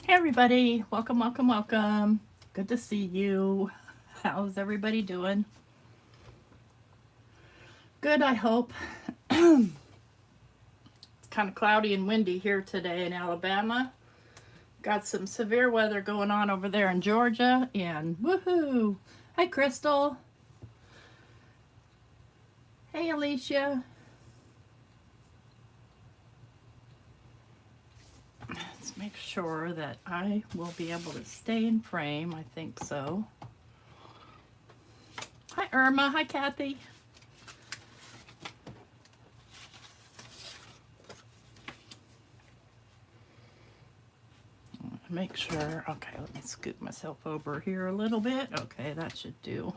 Hey everybody, welcome, welcome, welcome. Good to see you. How's everybody doing? Good, I hope. It's kind of cloudy and windy here today in Alabama. Got some severe weather going on over there in Georgia, and woohoo! Hi Crystal. Hey Alicia. Let's make sure that I will be able to stay in frame. I think so. Hi Irma. Hi Kathy. Make sure. Okay, let me scoot myself over here a little bit. Okay, that should do.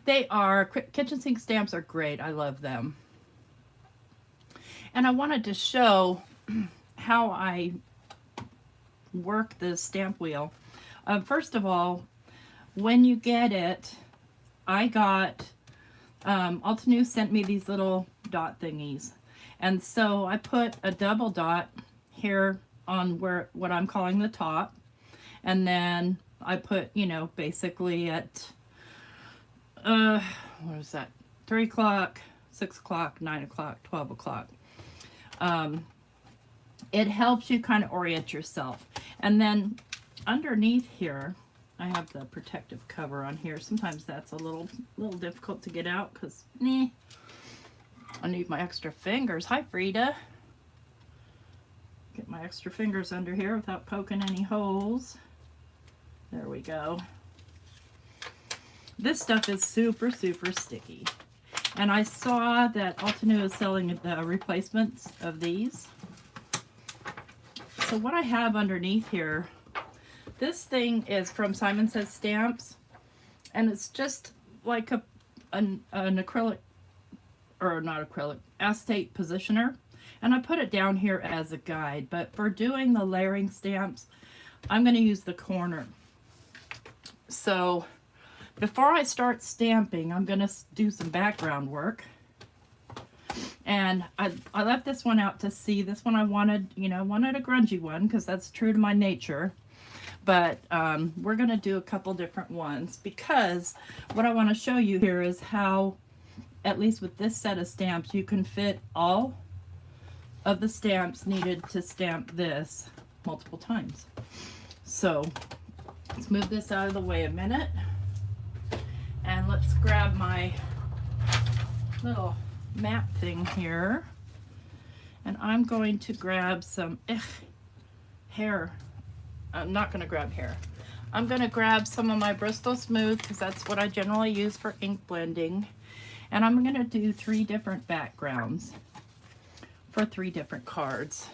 They are, kitchen sink stamps are great. I love them. And I wanted to show how I work the stamp wheel. First of all, when you get it, I got, Altenew sent me these little dot thingies. And so I put a double dot here on what I'm calling the top. And then I put, basically at, what is that? 3 o'clock, 6 o'clock, 9 o'clock, 12 o'clock. It helps you kind of orient yourself. And then underneath here, I have the protective cover on here. Sometimes that's a little difficult to get out because I need my extra fingers. Hi, Frida. Get my extra fingers under here without poking any holes. There we go. This stuff is super, super sticky. And I saw that Altenew is selling the replacements of these. So what I have underneath here, this thing is from Simon Says Stamps. And it's just like an acrylic, or not acrylic, acetate positioner. And I put it down here as a guide. But for doing the layering stamps, I'm going to use the corner. So before I start stamping, I'm going to do some background work. And I left this one out to see. This one I wanted, wanted a grungy one because that's true to my nature. But we're going to do a couple different ones because what I want to show you here is how, at least with this set of stamps, you can fit all of the stamps needed to stamp this multiple times. So let's move this out of the way a minute. And let's grab my little map thing here. And I'm going to grab some hair. I'm not going to grab hair. I'm going to grab some of my Bristol Smooth because that's what I generally use for ink blending. And I'm going to do 3 different backgrounds for 3 different cards.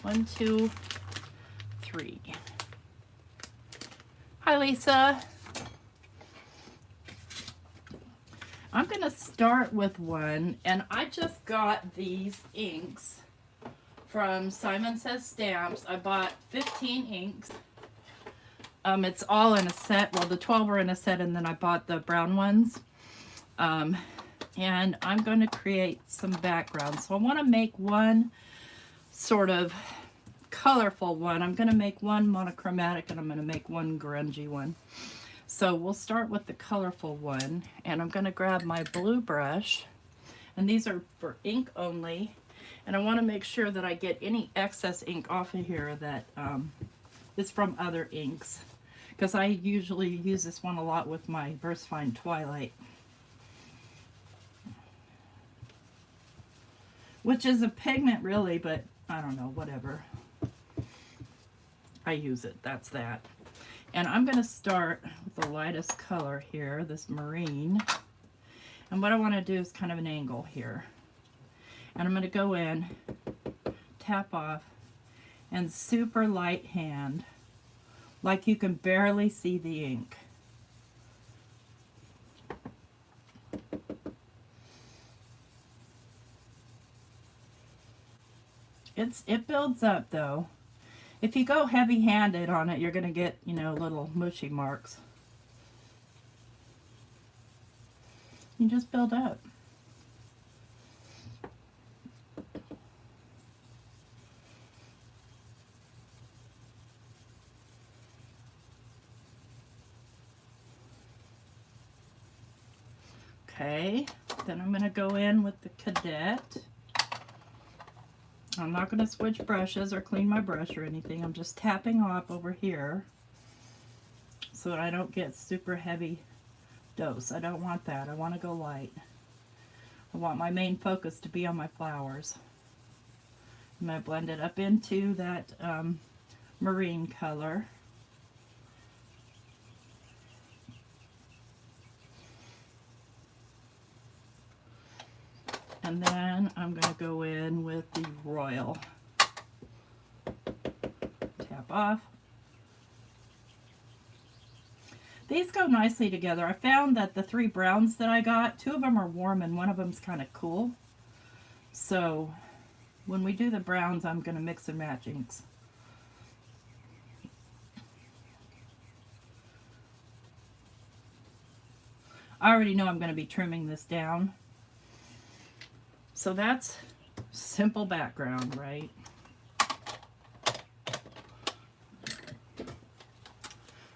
1, 2, 3. Hi, Lisa. I'm going to start with one, and I just got these inks from Simon Says Stamps. I bought 15 inks. It's all in a set. Well, the 12 are in a set, and then I bought the brown ones. And I'm going to create some backgrounds. So I want to make one sort of colorful one. I'm going to make one monochromatic, and I'm going to make one grungy one. So we'll start with the colorful one, and I'm going to grab my blue brush, and these are for ink only, and I want to make sure that I get any excess ink off of here that is from other inks, because I usually use this one a lot with my VersaFine Twilight, which is a pigment really, but I don't know, whatever. I use it, that's that. And I'm going to start with the lightest color here, this marine. And what I want to do is kind of an angle here. And I'm going to go in, tap off, and super light hand, like you can barely see the ink. It builds up though. If you go heavy-handed on it, you're going to get, little mushy marks. You just build up. Okay, then I'm going to go in with the Cadet. I'm not going to switch brushes or clean my brush or anything. I'm just tapping off over here so that I don't get super heavy dose. I don't want that. I want to go light. I want my main focus to be on my flowers. I'm going to blend it up into that marine color. And then I'm going to go in with the Royal. Tap off. These go nicely together. I found that the 3 browns that I got, 2 of them are warm and 1 of them's kind of cool. So when we do the browns, I'm going to mix and match inks. I already know I'm going to be trimming this down. So that's simple background, right?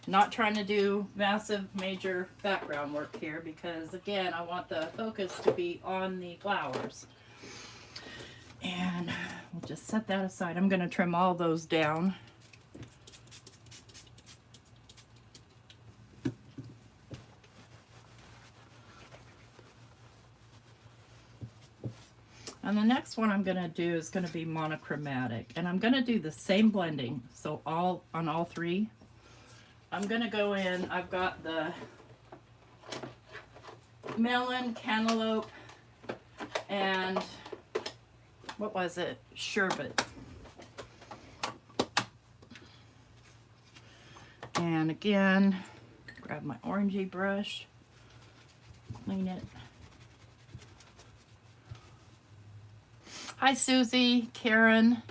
Not trying to do massive, major background work here because, again, I want the focus to be on the flowers. And we'll just set that aside. I'm going to trim all those down. And the next one I'm going to do is going to be monochromatic. And I'm going to do the same blending. So on all 3. I'm going to go in. I've got the melon, cantaloupe, and what was it? Sherbet. And again, grab my orangey brush, clean it. Hi, Susie, Karen,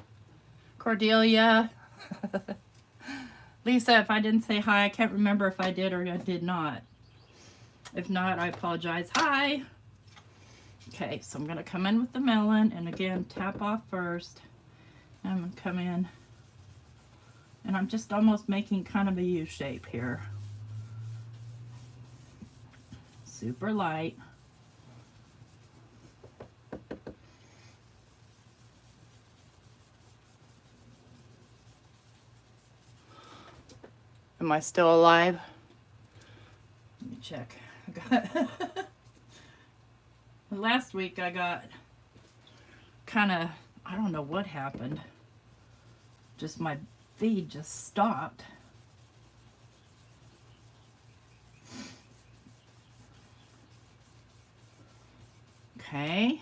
Cordelia, Lisa. If I didn't say hi, I can't remember if I did or I did not. If not, I apologize. Hi. Okay, so I'm going to come in with the melon and again tap off first. I'm going to come in and I'm just almost making kind of a U shape here. Super light. Am I still alive? Let me check. Last week I got kind of, I don't know what happened. Just my feed just stopped. Okay.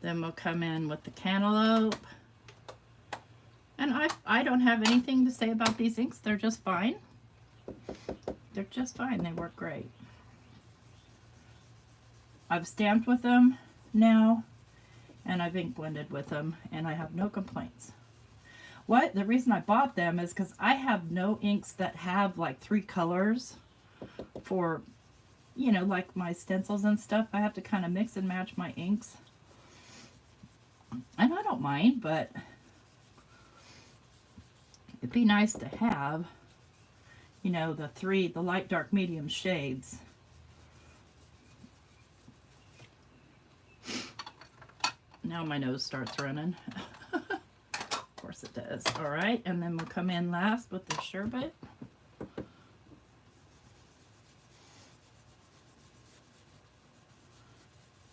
Then we'll come in with the cantaloupe. And I don't have anything to say about these inks. They're just fine. They're just fine. They work great. I've stamped with them now, and I've ink blended with them, and I have no complaints. The reason I bought them is because I have no inks that have like 3 colors for, you know, like my stencils and stuff. I have to kind of mix and match my inks. And I don't mind, but it'd be nice to have, you know, the light, dark, medium shades. Now my nose starts running. Of course it does. All right, and then we'll come in last with the sherbet.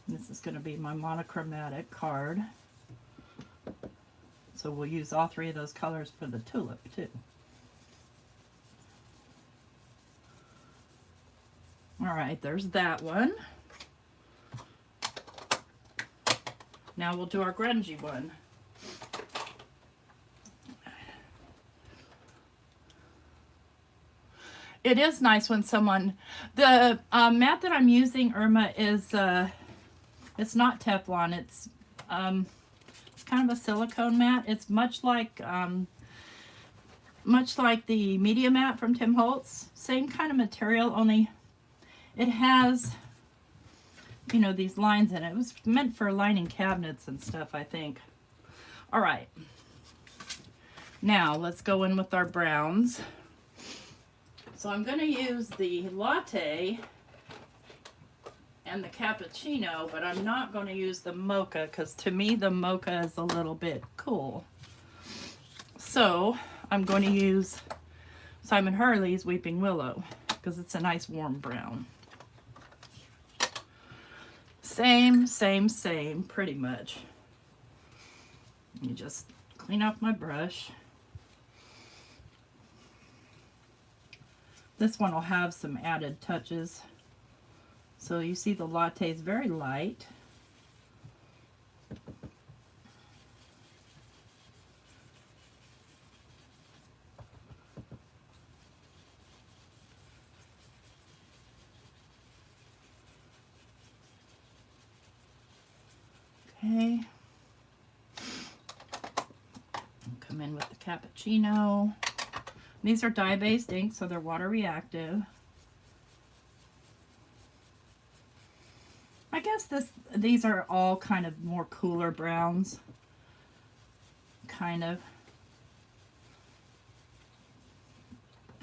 This is going to be my monochromatic card. So we'll use all 3 of those colors for the tulip too. All right, there's that one. Now we'll do our grungy one. It is nice when someone, the mat that I'm using, Irma, is, it's not Teflon, it's kind of a silicone mat. It's much like the media mat from Tim Holtz. Same kind of material, only it has, you know, these lines in it. It was meant for lining cabinets and stuff, I think. All right. Now let's go in with our browns. So I'm going to use the Latte and the cappuccino, but I'm not going to use the mocha because to me the mocha is a little bit cool. So I'm going to use Simon Hurley's Weeping Willow because it's a nice warm brown. Same, pretty much. You just clean off my brush. This one will have some added touches. So you see the latte is very light. Okay. Come in with the cappuccino. These are dye-based inks, so they're water reactive. I guess these are all kind of more cooler browns. Kind of.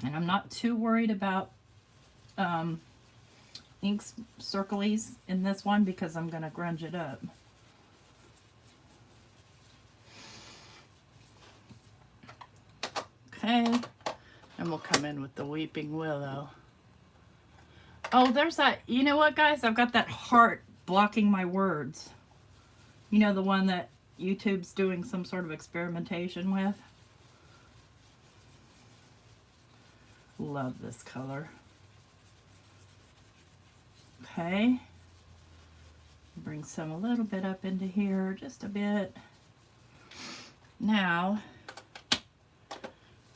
And I'm not too worried about inks circlies in this one because I'm going to grunge it up. Okay, and we'll come in with the Weeping Willow. Oh, there's that, you know what guys, I've got that heart blocking my words. You know, the one that YouTube's doing some sort of experimentation with. Love this color. Okay, bring some a little bit up into here, just a bit. Now,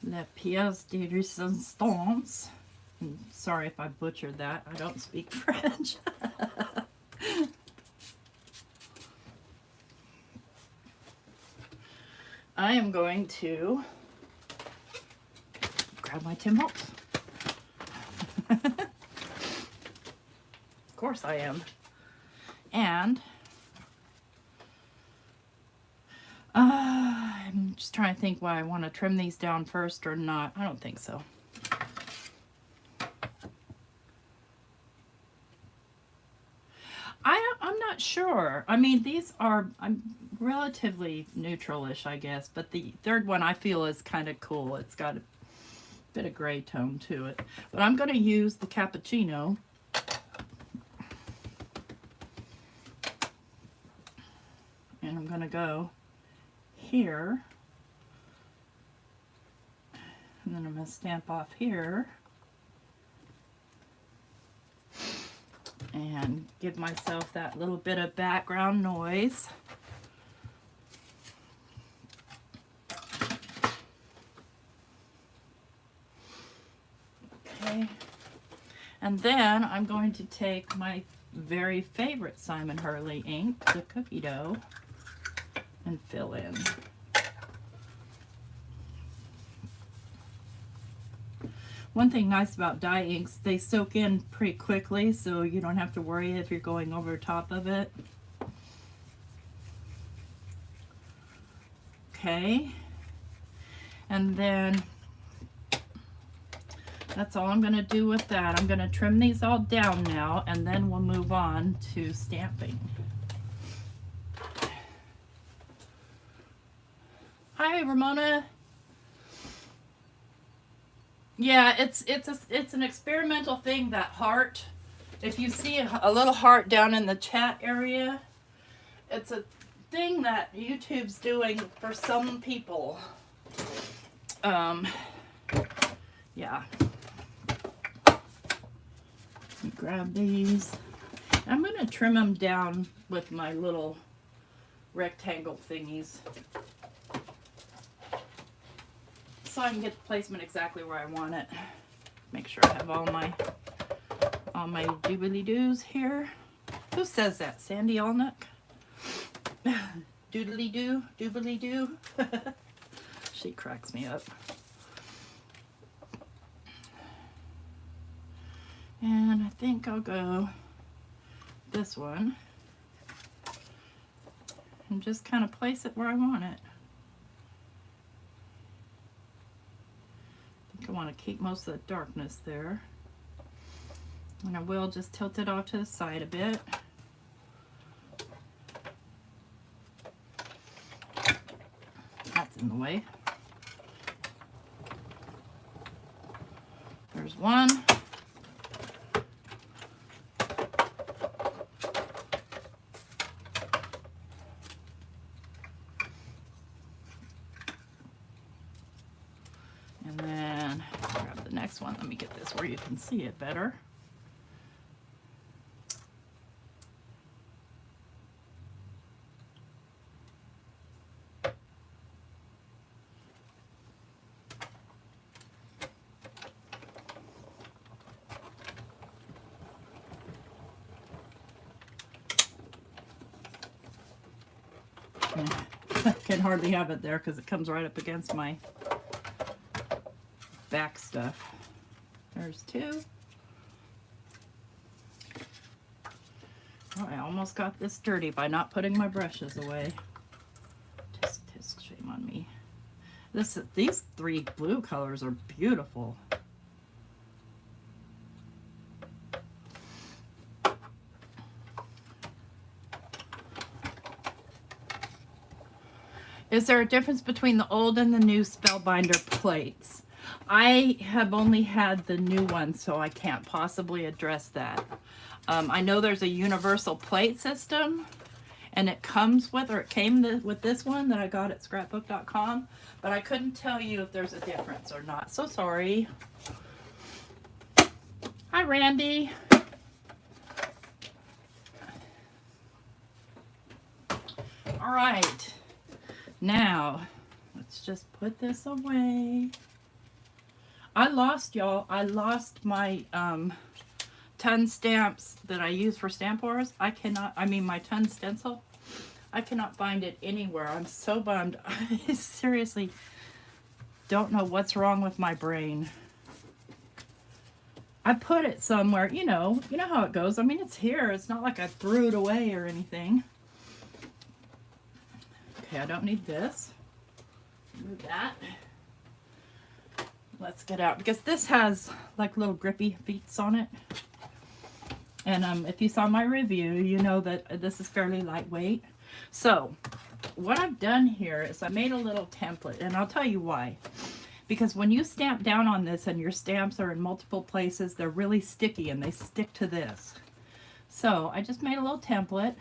la pièce de résistance. Sorry if I butchered that. I don't speak French. I am going to grab my Tim Holtz. Of course I am. And I'm just trying to think why I want to trim these down first or not. I don't think so. I'm not sure. I mean, these are, I'm relatively neutral-ish, I guess, but the third one I feel is kind of cool. It's got a bit of gray tone to it. But I'm going to use the cappuccino. And I'm going to go here. And then I'm going to stamp off here. And give myself that little bit of background noise. Okay. And then I'm going to take my very favorite Simon Hurley ink, the cookie dough, and fill in. One thing nice about dye inks, they soak in pretty quickly, so you don't have to worry if you're going over top of it. Okay, and then that's all I'm going to do with that. I'm going to trim these all down now, and then we'll move on to stamping. Hi, Ramona. Yeah, it's an experimental thing, that heart. If you see a little heart down in the chat area, it's a thing that YouTube's doing for some people. Yeah. Grab these. I'm going to trim them down with my little rectangle thingies, so I can get the placement exactly where I want it. Make sure I have all my doobly-doos here. Who says that? Sandy Alnuck? Doodly-doo? Doobly-doo? She cracks me up. And I think I'll go this one and just kind of place it where I want it. I want to keep most of the darkness there. And I will just tilt it off to the side a bit. That's in the way. There's one. And then grab the next one. Let me get this where you can see it better. I can hardly have it there because it comes right up against my back stuff. There's two. Oh, I almost got this dirty by not putting my brushes away. Just shame on me. These three blue colors are beautiful. Is there a difference between the old and the new Spellbinder plates? I have only had the new one, so I can't possibly address that. I know there's a universal plate system, and it comes with, or it came with this one that I got at scrapbook.com, but I couldn't tell you if there's a difference or not. So sorry. Hi, Randy. All right. Now, let's just put this away. I lost my ton stamps that I use for stamp wars. My ton stencil. I cannot find it anywhere. I'm so bummed. I seriously don't know what's wrong with my brain. I put it somewhere, you know how it goes. I mean, it's here. It's not like I threw it away or anything. Okay, I don't need this. Move that. Let's get out, because this has like little grippy feet on it. And if you saw my review, you know that this is fairly lightweight. So what I've done here is I made a little template, and I'll tell you why. Because when you stamp down on this and your stamps are in multiple places, they're really sticky and they stick to this. So I just made a little template.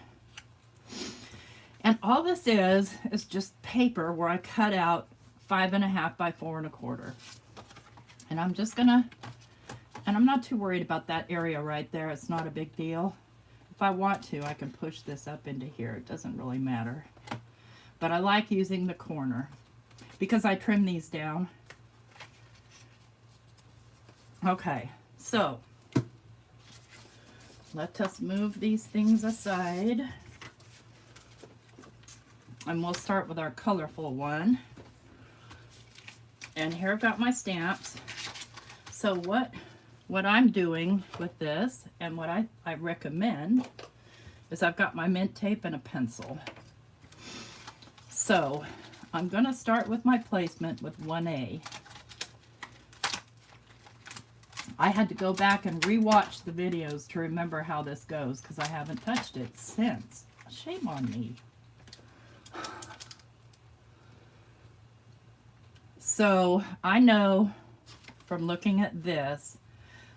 And all this is just paper where I cut out 5.5 by 4 1/4. And I'm just gonna, and I'm not too worried about that area right there. It's not a big deal. If I want to, I can push this up into here. It doesn't really matter. But I like using the corner because I trim these down. Okay, so let us move these things aside. And we'll start with our colorful one. And here I've got my stamps. So what I'm doing with this, and what I recommend, is I've got my mint tape and a pencil. So I'm going to start with my placement with 1A. I had to go back and re-watch the videos to remember how this goes, because I haven't touched it since. Shame on me. So I know from looking at this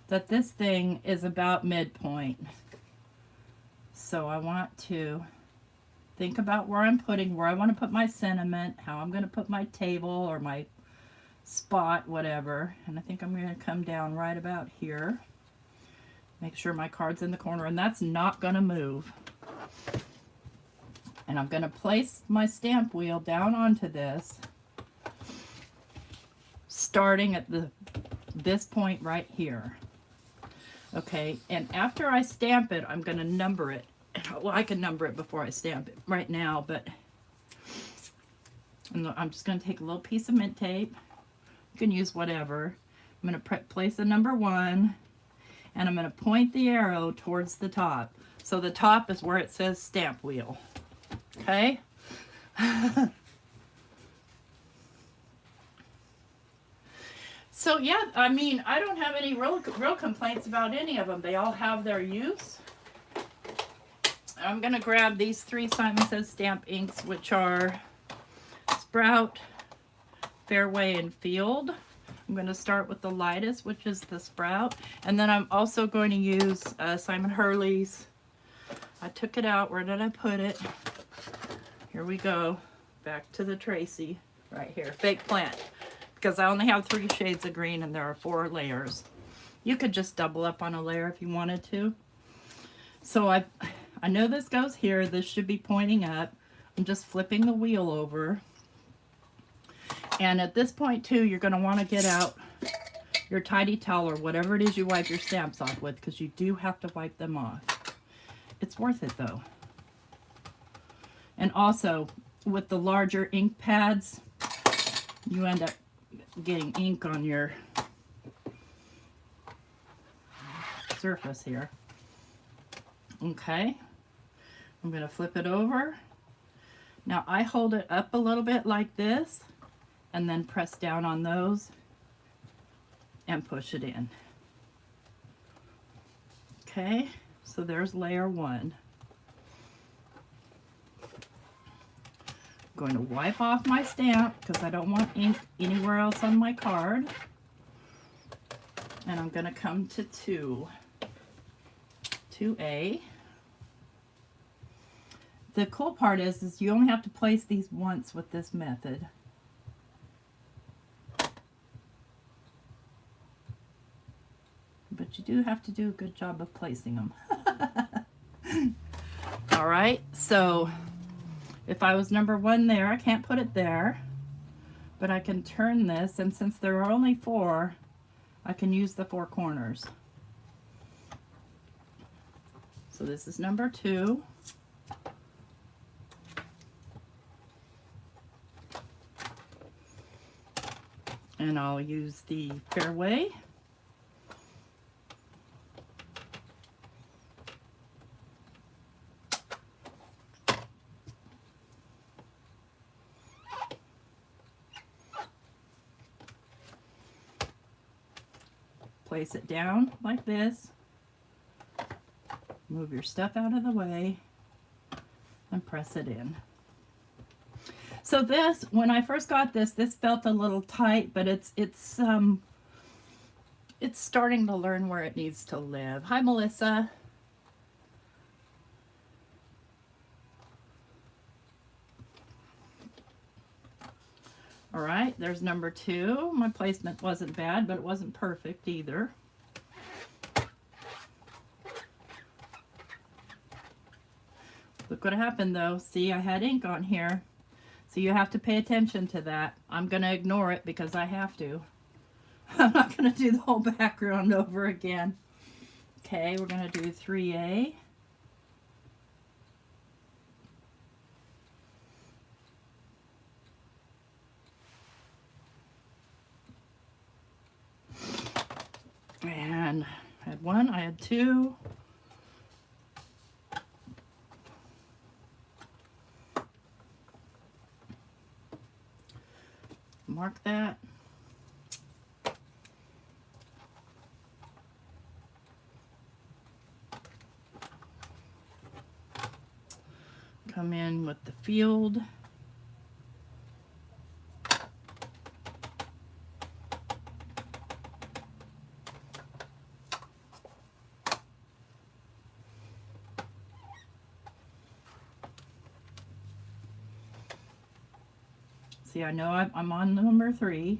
that this thing is about midpoint. So I want to think about where I want to put my sentiment, how I'm going to put my table or my spot, whatever. And I think I'm going to come down right about here. Make sure my card's in the corner, and that's not going to move. And I'm going to place my stamp wheel down onto this, starting at this point right here. Okay, and after I stamp it, I'm going to number it. Well, I can number it before I stamp it right now, but I'm just going to take a little piece of mint tape. You can use whatever. I'm going to place the number 1, and I'm going to point the arrow towards the top. So the top is where it says stamp wheel. Okay? So yeah, I mean, I don't have any real complaints about any of them. They all have their use. I'm going to grab these 3 Simon Says stamp inks, which are Sprout, Fairway, and Field. I'm going to start with the lightest, which is the Sprout. And then I'm also going to use Simon Hurley's. I took it out. Where did I put it? Here we go. Back to the Tracy right here. Fake Plant. Because I only have 3 shades of green and there are 4 layers. You could just double up on a layer if you wanted to. So I know this goes here. This should be pointing up. I'm just flipping the wheel over. And at this point too, you're going to want to get out your tidy towel or whatever it is you wipe your stamps off with, because you do have to wipe them off. It's worth it though. And also with the larger ink pads, you end up getting ink on your surface here. Okay, I'm going to flip it over. Now I hold it up a little bit like this and then press down on those and push it in. Okay, so there's layer 1. I'm going to wipe off my stamp because I don't want ink anywhere else on my card. And I'm going to come to 2A. The cool part is you only have to place these once with this method. But you do have to do a good job of placing them. All right, so if I was number 1 there, I can't put it there, but I can turn this, and since there are only 4, I can use the 4 corners. So this is number 2. And I'll use the Fairway. Place it down like this. Move your stuff out of the way and press it in. So this, when I first got this felt a little tight, but it's starting to learn where it needs to live. Hi, Melissa. All right, there's number 2. My placement wasn't bad, but it wasn't perfect either. Look what happened though. See, I had ink on here. So you have to pay attention to that. I'm going to ignore it because I have to. I'm not going to do the whole background over again. Okay, we're going to do 3A. And I had 1, I had 2. Mark that. Come in with the Field. See, I know I'm on number 3.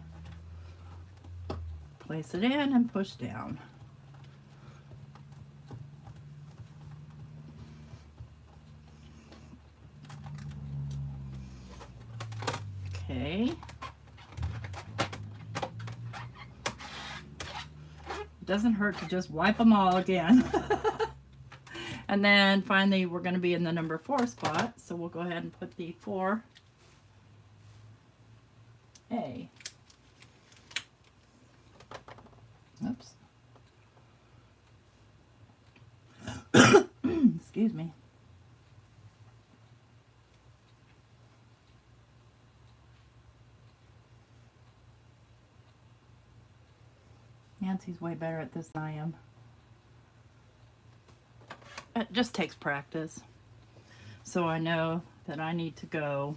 Place it in and push down. Okay. It doesn't hurt to just wipe them all again. And then finally we're going to be in the number 4 spot, so we'll go ahead and put the 4A. Oops. Excuse me. Nancy's way better at this than I am. It just takes practice. So I know that I need to go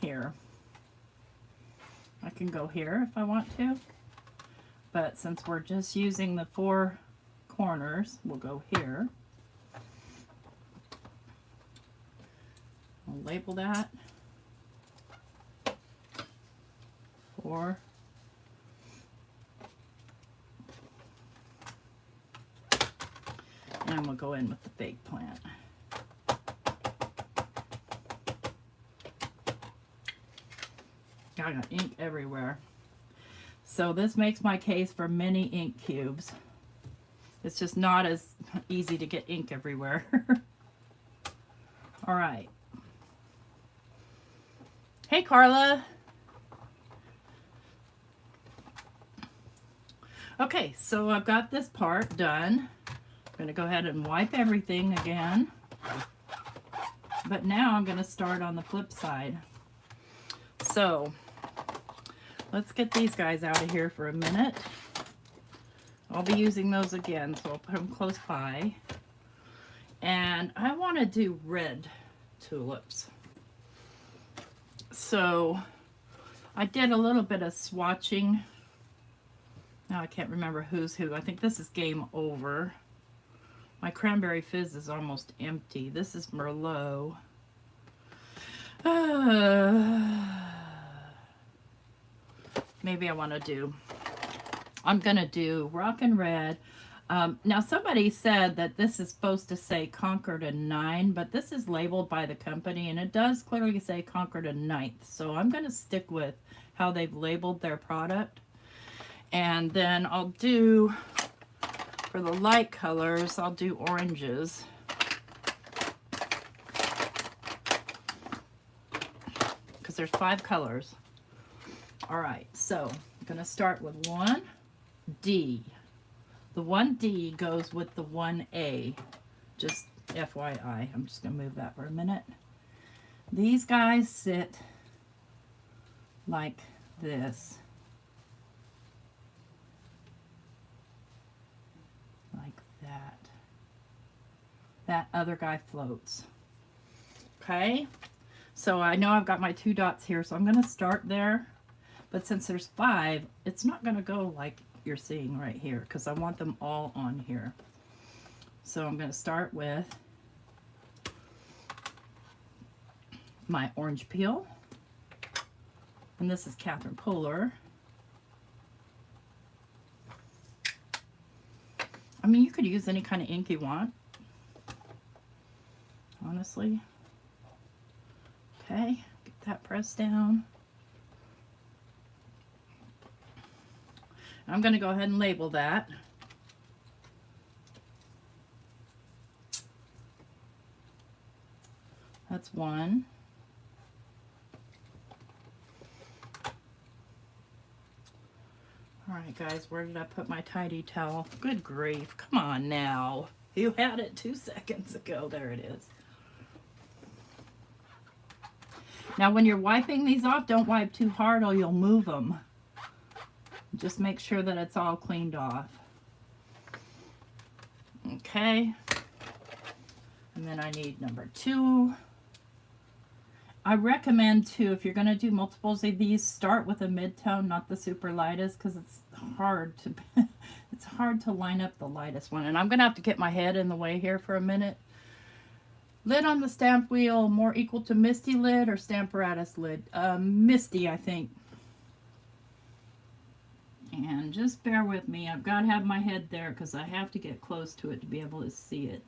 here. I can go here if I want to, but since we're just using the 4 corners, we'll go here. I'll label that 4. And we'll go in with the fake plant. I got ink everywhere. So this makes my case for mini ink cubes. It's just not as easy to get ink everywhere. All right. Hey, Carla. Okay, so I've got this part done. I'm going to go ahead and wipe everything again. But now I'm going to start on the flip side. So let's get these guys out of here for a minute. I'll be using those again, so I'll put them close by. And I want to do red tulips. So I did a little bit of swatching. Now I can't remember who's who. I think this is Game Over. My cranberry fizz is almost empty. This is Merlot. Maybe I want to do, I'm going to do Rockin' Red. Now somebody said that this is supposed to say Concord a 9, but this is labeled by the company and it does clearly say Concord a 9th. So I'm going to stick with how they've labeled their product. And then I'll do, for the light colors, I'll do oranges. Because there's 5 colors. All right, so I'm going to start with 1D. The 1D goes with the 1A. Just FYI. I'm just going to move that for a minute. These guys sit like this. Like that. That other guy floats. Okay? So I know I've got my 2 dots here, so I'm going to start there. But since there's 5, it's not going to go like you're seeing right here because I want them all on here. So I'm going to start with my orange peel. And this is Catherine Polar. I mean, you could use any kind of ink you want, honestly. Okay, get that pressed down. I'm going to go ahead and label that. That's 1. All right, guys, where did I put my tidy towel? Good grief. Come on now. You had it 2 seconds ago. There it is. Now, when you're wiping these off, don't wipe too hard or you'll move them. Just make sure that it's all cleaned off. Okay. And then I need number 2. I recommend too, if you're going to do multiples of these, start with a mid-tone, not the super lightest, because it's hard to it's hard to line up the lightest one. And I'm going to have to get my head in the way here for a minute. Lid on the stamp wheel, more equal to Misty lid or Stamparatus lid? Misty, I think. And just bear with me. I've got to have my head there because I have to get close to it to be able to see it.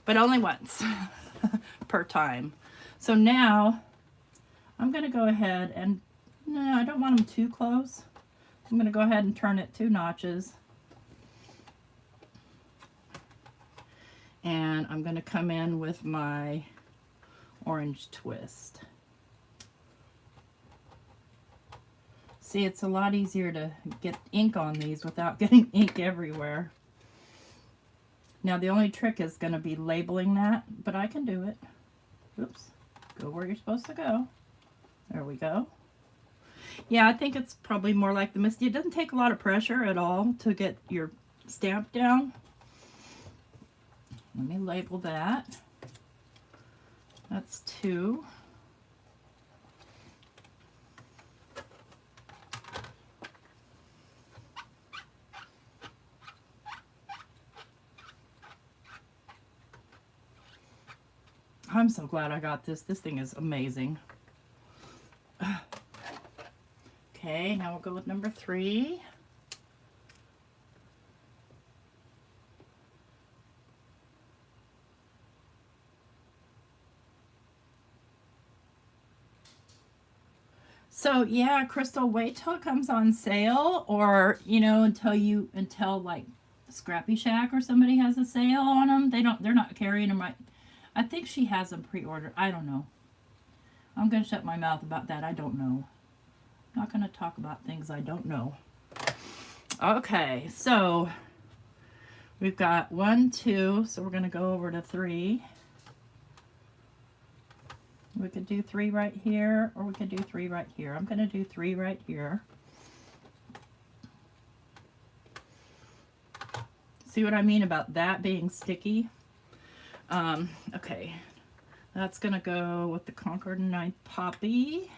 But only once per time. So now I'm going to go ahead and, no, I don't want them too close. I'm going to go ahead and turn it 2 notches. And I'm going to come in with my orange twist. See, it's a lot easier to get ink on these without getting ink everywhere. Now, the only trick is going to be labeling that, but I can do it. Oops. Go where you're supposed to go. There we go. Yeah, I think it's probably more like the Misty. It doesn't take a lot of pressure at all to get your stamp down. Let me label that. That's 2. I'm so glad I got this. This thing is amazing. Okay, now we'll go with number 3. So yeah, Crystal, wait till it comes on sale, or you know, until like Scrappy Shack or somebody has a sale on them. They're not carrying them right. I think she has them pre-ordered. I don't know. I'm gonna shut my mouth about that. I don't know. I'm not gonna talk about things I don't know. Okay, so we've got 1, 2, so we're gonna go over to 3. We could do 3 right here, or we could do 3 right here. I'm going to do 3 right here. See what I mean about that being sticky? Okay, that's going to go with the Concord and Ninth Poppy.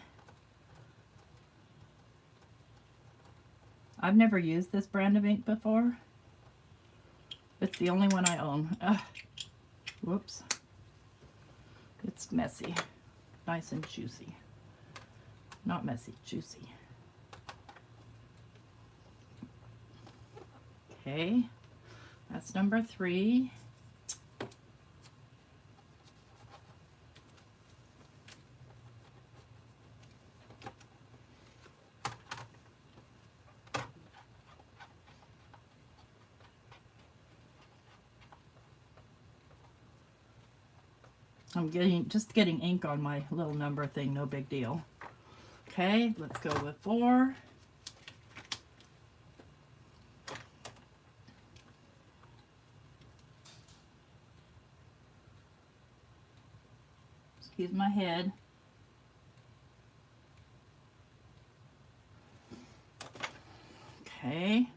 I've never used this brand of ink before. It's the only one I own. Whoops. It's messy. Nice and juicy. Not messy, juicy. Okay, that's number 3. I'm just getting ink on my little number thing, no big deal. Okay, let's go with 4. Excuse my head. Okay,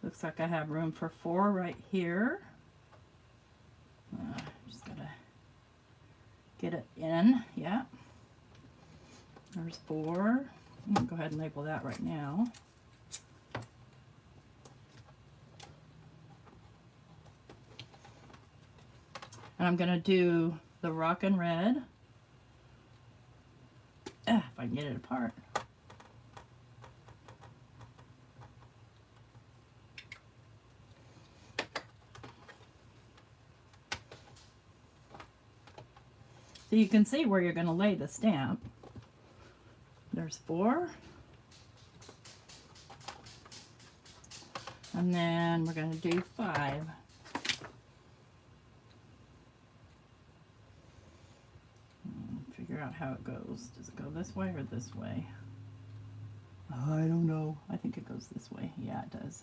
looks like I have room for 4 right here. Just gotta get it in. Yeah, there's 4. I'm gonna go ahead and label that right now. And I'm gonna do the Rockin' Red. If I can get it apart. So you can see where you're going to lay the stamp. There's 4. And then we're going to do 5. Figure out how it goes. Does it go this way or this way? I don't know. I think it goes this way. Yeah, it does.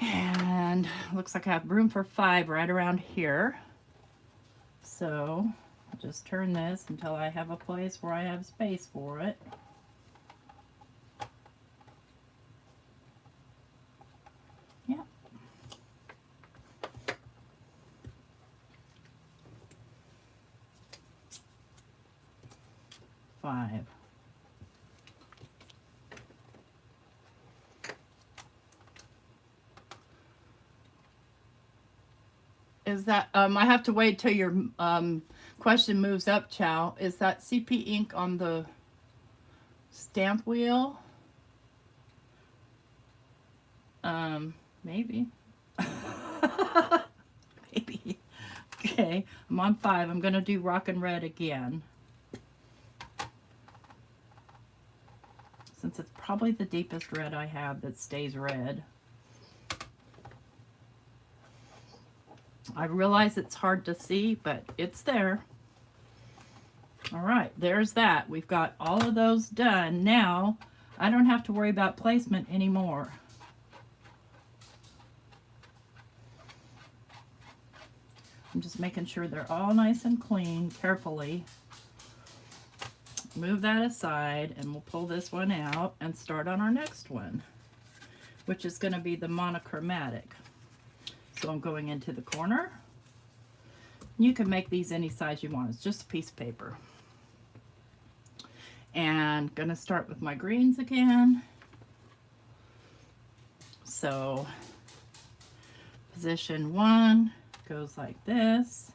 And looks like I have room for 5 right around here. So I'll just turn this until I have a place where I have space for it. Yeah. Five. Is that, I have to wait till your question moves up, Chow. Is that CP ink on the stamp wheel? Maybe. Maybe. Okay, I'm on 5. I'm going to do Rockin' Red again. Since it's probably the deepest red I have that stays red. I realize it's hard to see, but it's there. All right, there's that. We've got all of those done. Now, I don't have to worry about placement anymore. I'm just making sure they're all nice and clean, carefully. move that aside, and we'll pull this one out and start on our next one, which is going to be the monochromatic. So I'm going into the corner. You can make these any size you want. It's just a piece of paper. And going to start with my greens again. So position 1 goes like this.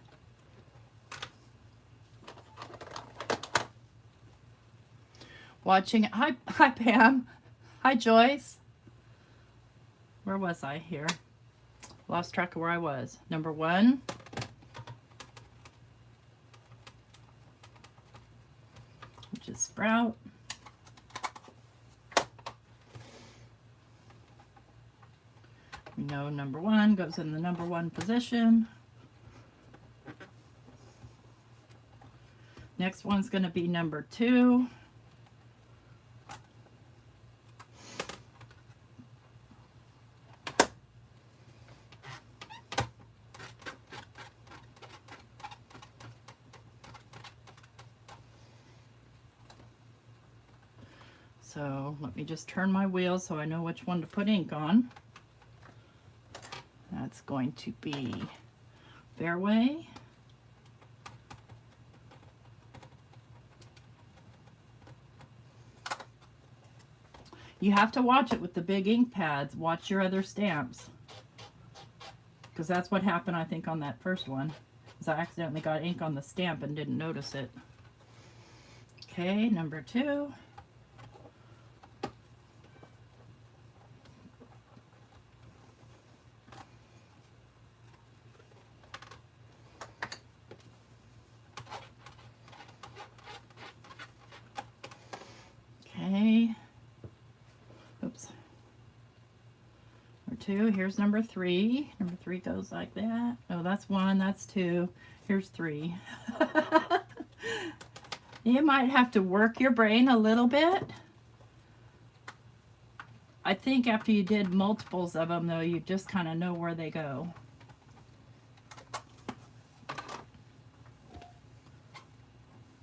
Watching it. Hi Pam. Hi Joyce. Where was I here? Lost track of where I was. Number 1. Which is sprout. We know number 1 goes in the number 1 position. Next one's going to be number 2. So let me just turn my wheel so I know which one to put ink on. That's going to be Fairway. You have to watch it with the big ink pads. Watch your other stamps. Because that's what happened, I think, on that first one. Is I accidentally got ink on the stamp and didn't notice it. Okay, number 2. Okay. Oops. Number 2. Here's number 3. Number 3 goes like that. Oh, that's 1. That's 2. Here's 3. You might have to work your brain a little bit. I think after you did multiples of them, though, you just kind of know where they go.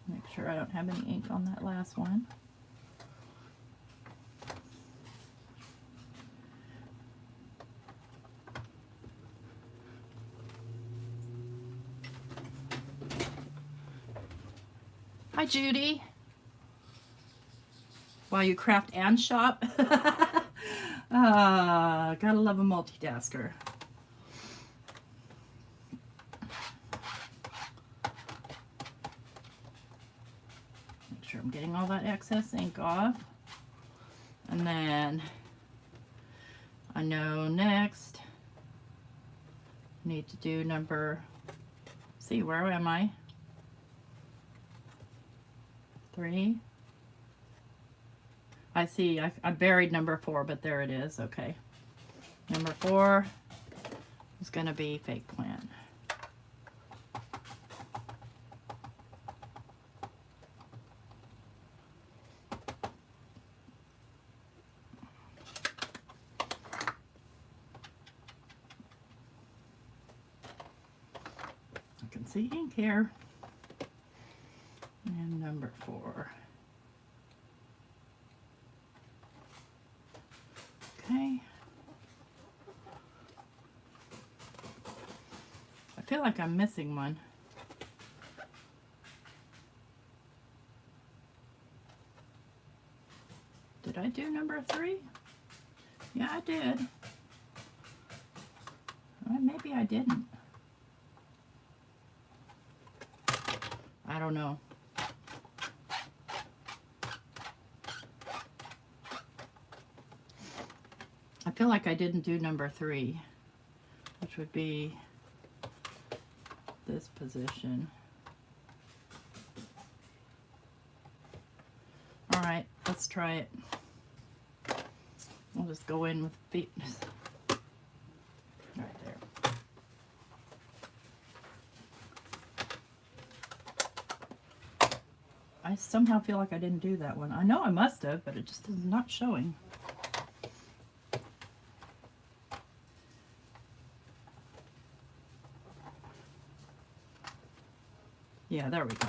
Make sure I don't have any ink on that last one. Hi, Judy. While you craft and shop. Gotta love a multitasker. Make sure I'm getting all that excess ink off. And then I know next I need to do number, see, where am I? 3. I see, I buried number 4, but there it is. Okay. Number 4 is going to be fake plant. I can see ink here. And number 4. Okay. I feel like I'm missing one. Did I do number 3? Yeah, I did. Well, maybe I didn't. I don't know. I feel like I didn't do number 3, which would be this position. All right, let's try it. We'll just go in with feet. Right there. I somehow feel like I didn't do that one. I know I must have, but it just is not showing. Yeah, there we go.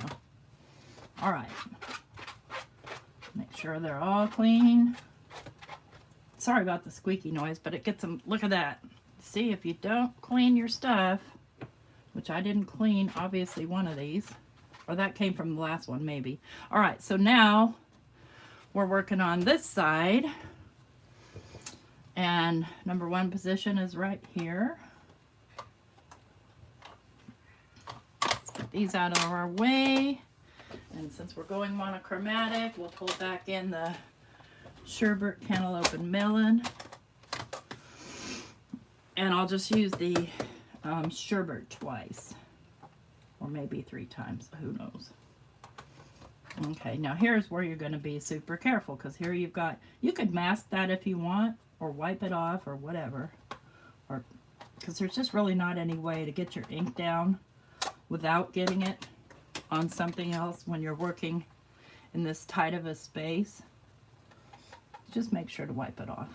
All right. sure they're all clean. Sorry about the squeaky noise, but it gets them. Look at that. See, if you don't clean your stuff, which I didn't clean, obviously, one of these, or that came from the last one, maybe. All right, so now we're working on this side, and number 1 position is right here. Let's get these out of our way, and since we're going monochromatic, we'll pull back in the sherbet, cantaloupe, and melon, and I'll just use the sherbet twice, or maybe 3 times, who knows. Okay, now here's where you're going to be super careful, because here you've got, you could mask that if you want, or wipe it off, or whatever, or because there's just really not any way to get your ink down without getting it on something else when you're working in this tight of a space. Just make sure to wipe it off.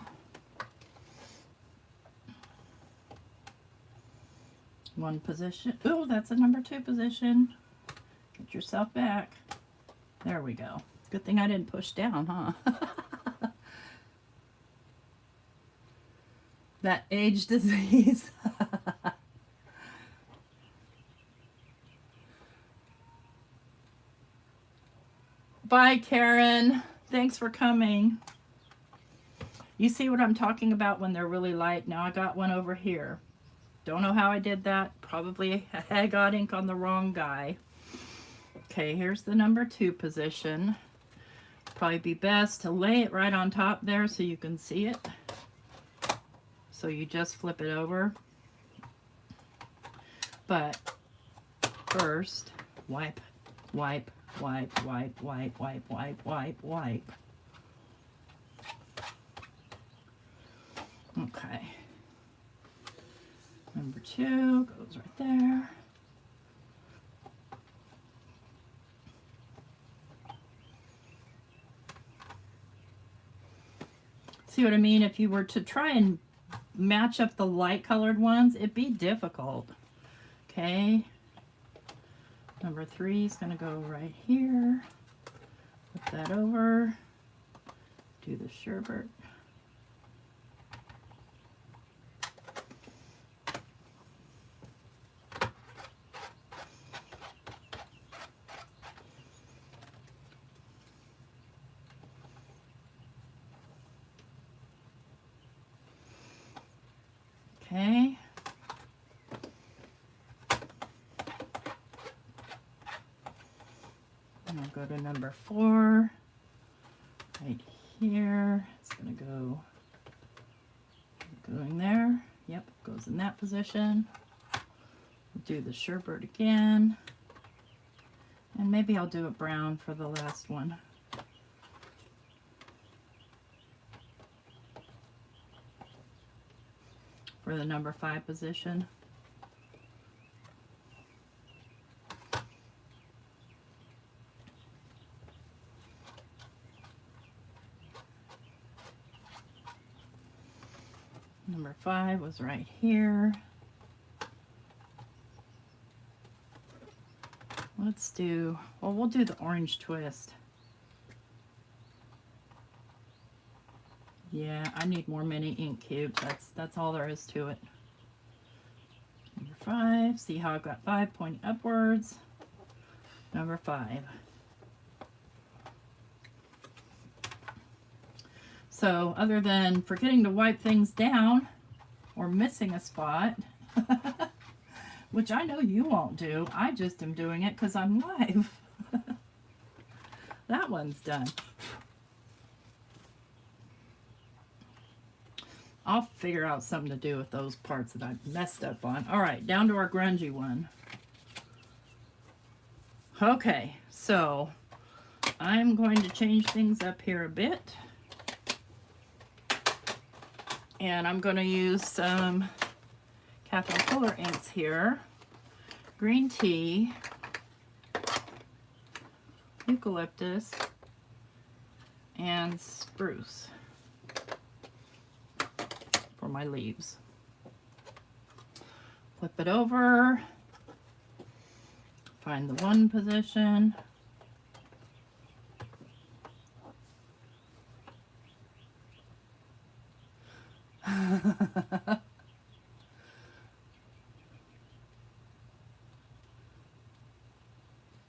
One position. Oh, that's a number 2 position. Get yourself back. There we go. Good thing I didn't push down, huh? That age disease. Bye, Karen. Thanks for coming. You see what I'm talking about when they're really light? Now I got one over here. Don't know how I did that. Probably I got ink on the wrong guy. Okay, here's the number 2 position. Probably be best to lay it right on top there so you can see it. So you just flip it over. But first, wipe, wipe, wipe, wipe, wipe, wipe, wipe, wipe, wipe. Okay. Number 2 goes right there. See what I mean? If you were to try and match up the light colored ones, it'd be difficult. Okay. Number 3 is going to go right here. Flip that over. Do the sherbet. Okay. And I'll go to number 4, right here. It's going to go going there. Yep, goes in that position. Do the sherbet again. And maybe I'll do a brown for the last one. For the number 5 position. Number 5 was right here. Let's do, well, we'll do the orange twist. Yeah, I need more mini ink cubes. That's all there is to it. Number 5. See how I've got 5 pointing upwards. Number 5. So other than forgetting to wipe things down or missing a spot, which I know you won't do, I just am doing it because I'm live. That one's done. I'll figure out something to do with those parts that I messed up on. All right, down to our grungy one. Okay, so I'm going to change things up here a bit. And I'm going to use some Capital Color inks here. Green tea, eucalyptus, and spruce for my leaves. Flip it over, find the 1 position,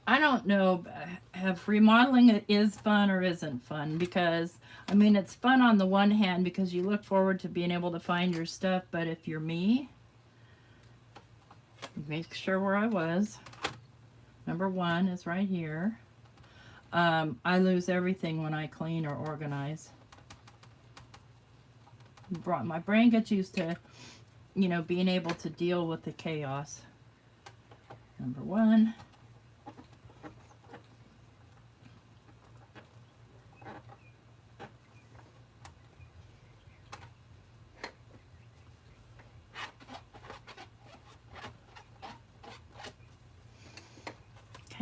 I don't know if remodeling is fun or isn't fun, because I mean it's fun on the one hand because you look forward to being able to find your stuff, but if you're me, make sure where I was. Number 1 is right here. I lose everything when I clean or organize. My brain gets used to, you know, being able to deal with the chaos. Number 1.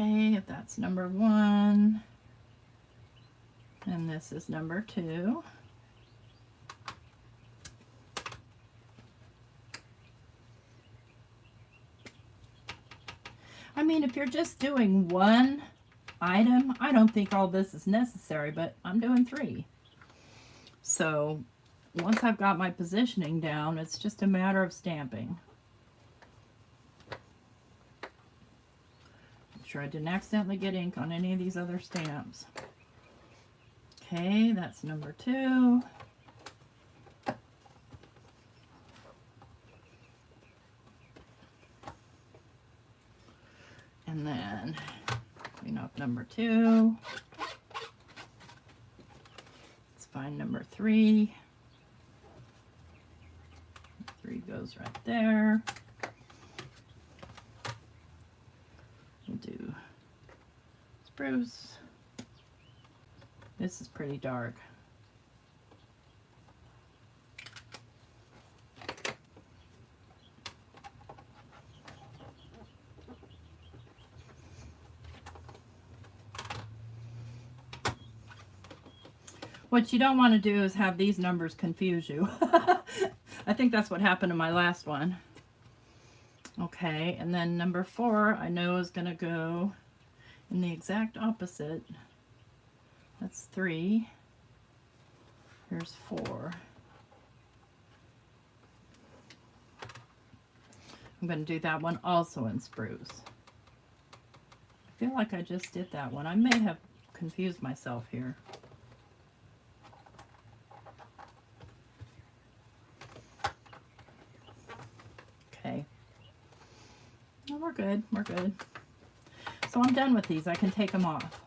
Okay, if that's number 1, and this is number 2. I mean, if you're just doing one item, I don't think all this is necessary, but I'm doing 3. So once I've got my positioning down, it's just a matter of stamping. Sure I didn't accidentally get ink on any of these other stamps. Okay, that's number 2. And then clean up number 2. Let's find number 3. 3 goes right there. We'll do spruce. This is pretty dark. What you don't want to do is have these numbers confuse you. I think that's what happened in my last one. Okay, and then number 4 I know is going to go in the exact opposite. That's 3. Here's 4. I'm going to do that one also in spruce. I feel like I just did that one. I may have confused myself here. Okay. Well, we're good. We're good. So I'm done with these. I can take them off.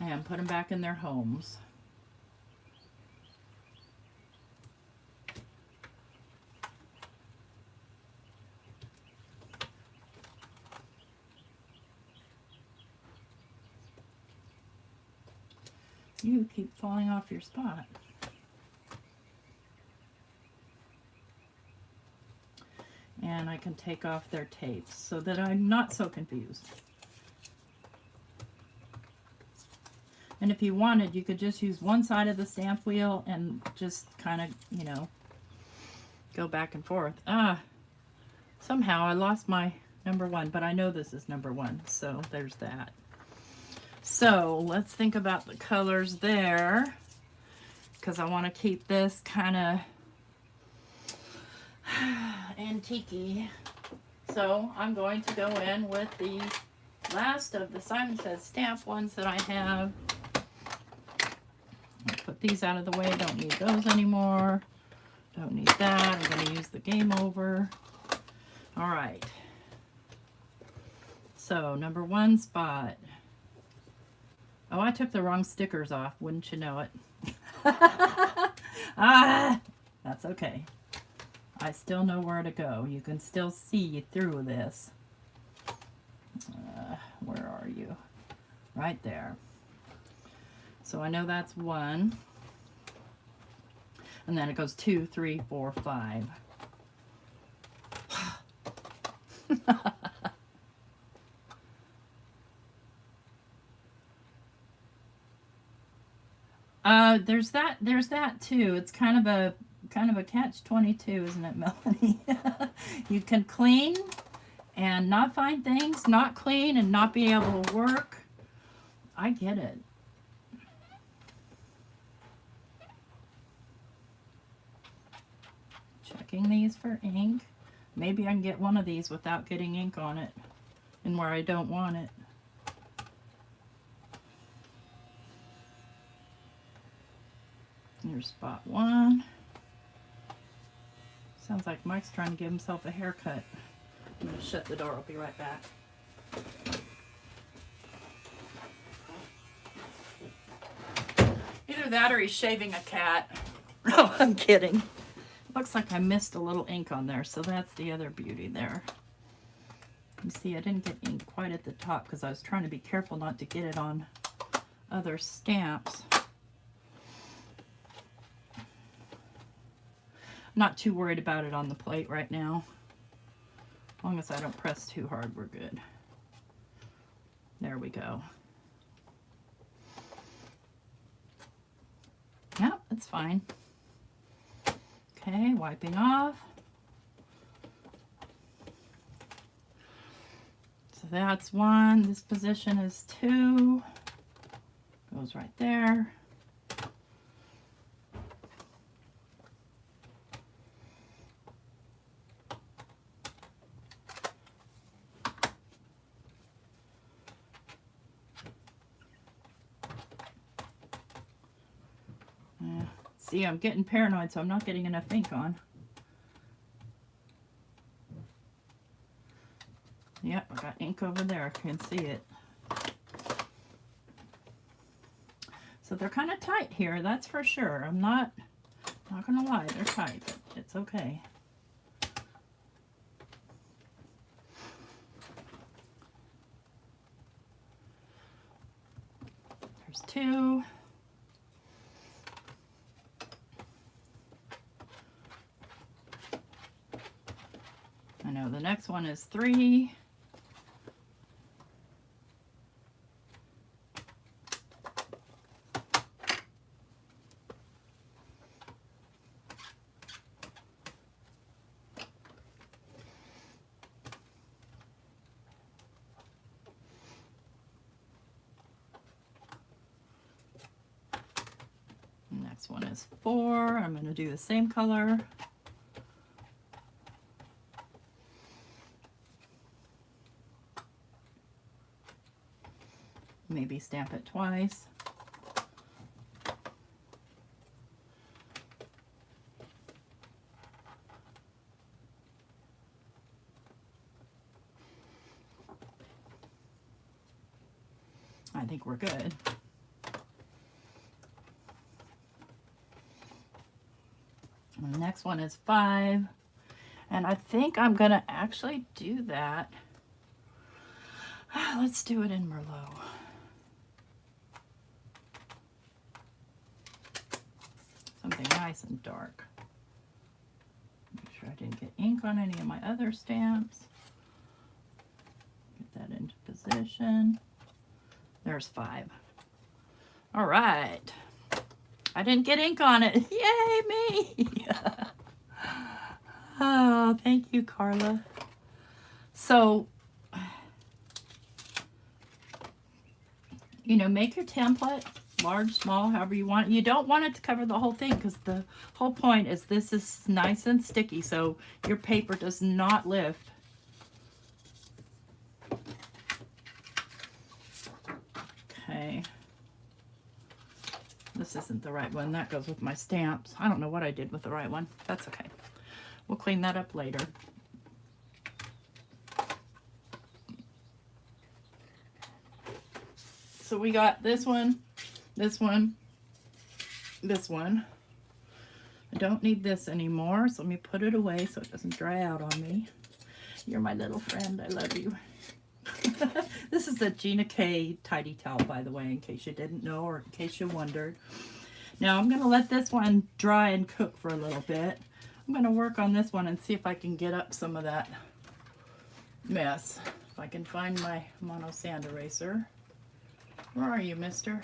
And put them back in their homes. You keep falling off your spot. And I can take off their tapes so that I'm not so confused. And if you wanted, you could just use one side of the stamp wheel and just kind of, you know, go back and forth. Somehow I lost my number 1, but I know this is number 1, so there's that. So let's think about the colors there, because I want to keep this kind of antique-y. So I'm going to go in with the last of the Simon Says stamp ones that I have. I'll put these out of the way. Don't need those anymore. Don't need that. I'm going to use the Game Over. All right. So number 1 spot. Oh, I took the wrong stickers off. Wouldn't you know it? That's okay. I still know where to go. You can still see through this. Where are you? Right there. So I know that's 1. And then it goes 2, 3, 4, 5. There's that too. It's kind of a catch-22, isn't it, Melanie? You can clean and not find things, not clean and not be able to work. I get it. checking these for ink. Maybe I can get one of these without getting ink on it and where I don't want it. Here's spot 1. Sounds like Mike's trying to give himself a haircut. I'm going to shut the door. I'll be right back. Either that or he's shaving a cat. No, I'm kidding. Looks like I missed a little ink on there, so that's the other beauty there. You see, I didn't get ink quite at the top because I was trying to be careful not to get it on other stamps. Not too worried about it on the plate right now. As long as I don't press too hard, we're good. There we go. Yeah, it's fine. Okay, wiping off. So that's 1. This position is 2. Goes right there. See, I'm getting paranoid, so I'm not getting enough ink on. Yep, I got ink over there. I can see it. So they're kind of tight here, that's for sure. I'm not gonna lie, they're tight, but it's okay. There's 2. I know the next one is 3. Next one is 4. I'm going to do the same color. Maybe stamp it twice. I think we're good. And the next one is 5. And I think I'm going to actually do that. Let's do it in Merlot. Something nice and dark. Make sure I didn't get ink on any of my other stamps. Get that into position. There's 5. All right. I didn't get ink on it. Yay, me! Oh, thank you, Carla. So, you know, make your template large, small, however you want. You don't want it to cover the whole thing because the whole point is this is nice and sticky, so your paper does not lift. Okay. This isn't the right one. That goes with my stamps. I don't know what I did with the right one. That's okay. We'll clean that up later. So we got this one, this one, this one. I don't need this anymore, so let me put it away so it doesn't dry out on me. You're my little friend. I love you. This is a Gina K tidy towel, by the way, in case you didn't know or in case you wondered. Now I'm going to let this one dry and cook for a little bit. I'm going to work on this one and see if I can get up some of that mess. If I can find my mono sand eraser. Where are you, mister?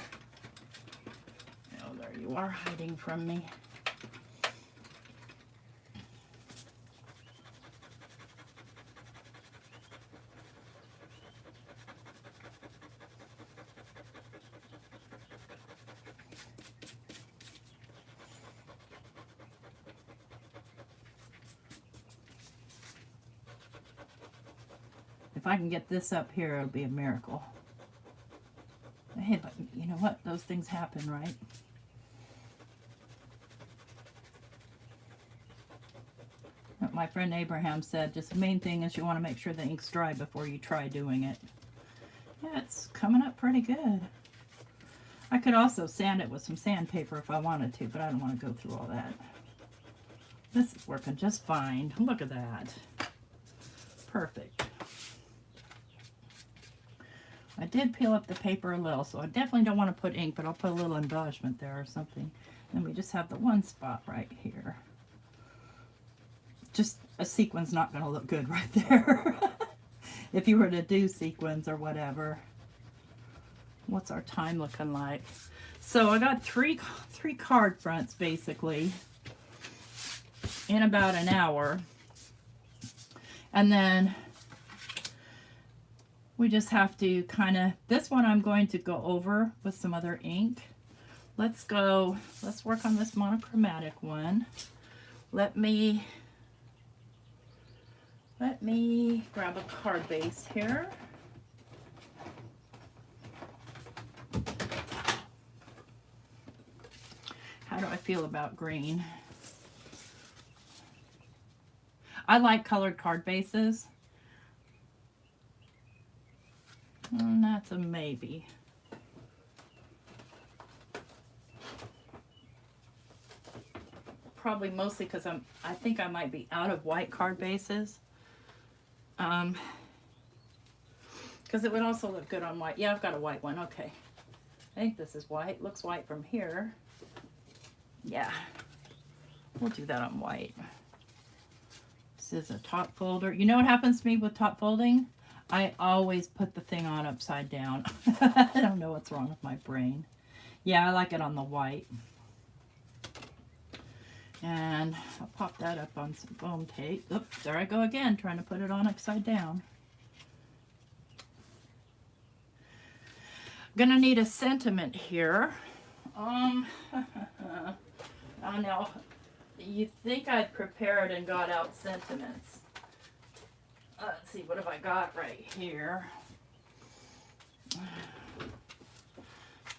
Oh, there you are, hiding from me. If I can get this up here, it'll be a miracle. Hey, but you know what? Those things happen, right? My friend Abraham said, just the main thing is you want to make sure the ink's dry before you try doing it. Yeah, it's coming up pretty good. I could also sand it with some sandpaper if I wanted to, but I don't want to go through all that. This is working just fine. Look at that. Perfect. I did peel up the paper a little, so I definitely don't want to put ink, but I'll put a little embellishment there or something. And we just have the one spot right here. Just a sequin's not going to look good right there. If you were to do sequins or whatever. What's our time looking like? So I got three card fronts basically in about an hour. And then we just have to kind of, this one I'm going to go over with some other ink. Let's work on this monochromatic one. Let me grab a card base here. How do I feel about green? I like colored card bases. And that's a maybe. Probably mostly because I think I might be out of white card bases. Because it would also look good on white. Yeah, I've got a white one. Okay. I think this is white. Looks white from here. Yeah. We'll do that on white. This is a top folder. You know what happens to me with top folding? I always put the thing on upside down. I don't know what's wrong with my brain. Yeah, I like it on the white. And I'll pop that up on some foam tape. Oops, there I go again, trying to put it on upside down. Gonna need a sentiment here. I know, you think I'd prepared and got out sentiments. Let's see, what have I got right here?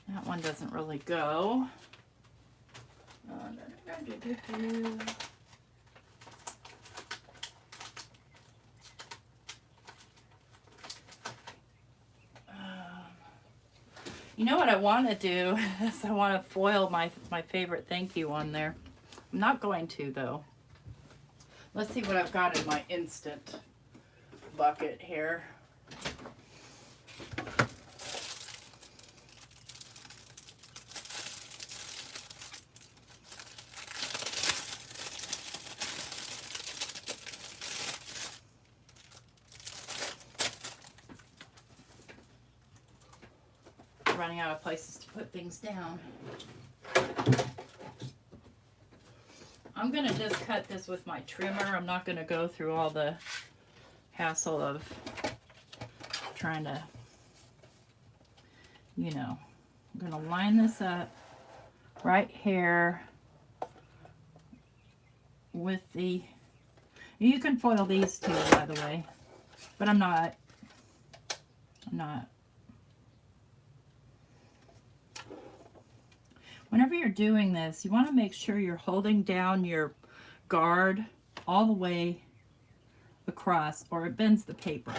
That one doesn't really go. You know what I want to do is I want to foil my favorite thank you on there. I'm not going to though. Let's see what I've got in my instant bucket here. Running out of places to put things down. I'm gonna just cut this with my trimmer. I'm not gonna go through all the hassle of trying to, you know, I'm gonna line this up right here with the, you can foil these too, by the way, but I'm not. Whenever you're doing this, you want to make sure you're holding down your guard all the way across or it bends the paper.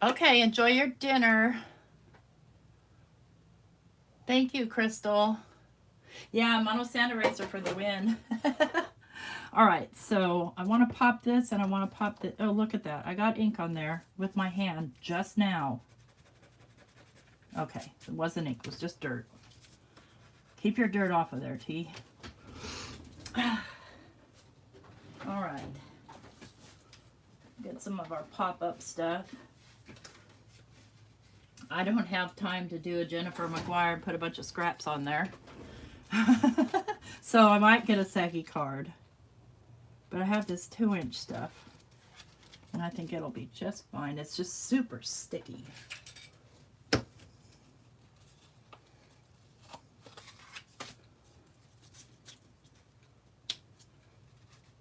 Okay, enjoy your dinner. Thank you, Crystal. Yeah, mono sand eraser for the win. All right, so I want to pop this and I want to pop the, oh, look at that. I got ink on there with my hand just now. Okay, it wasn't ink, it was just dirt. Keep your dirt off of there, T. All right. Get some of our pop-up stuff. I don't have time to do a Jennifer McGuire and put a bunch of scraps on there. So I might get a Segi card. But I have this 2-inch stuff, and I think it'll be just fine. It's just super sticky.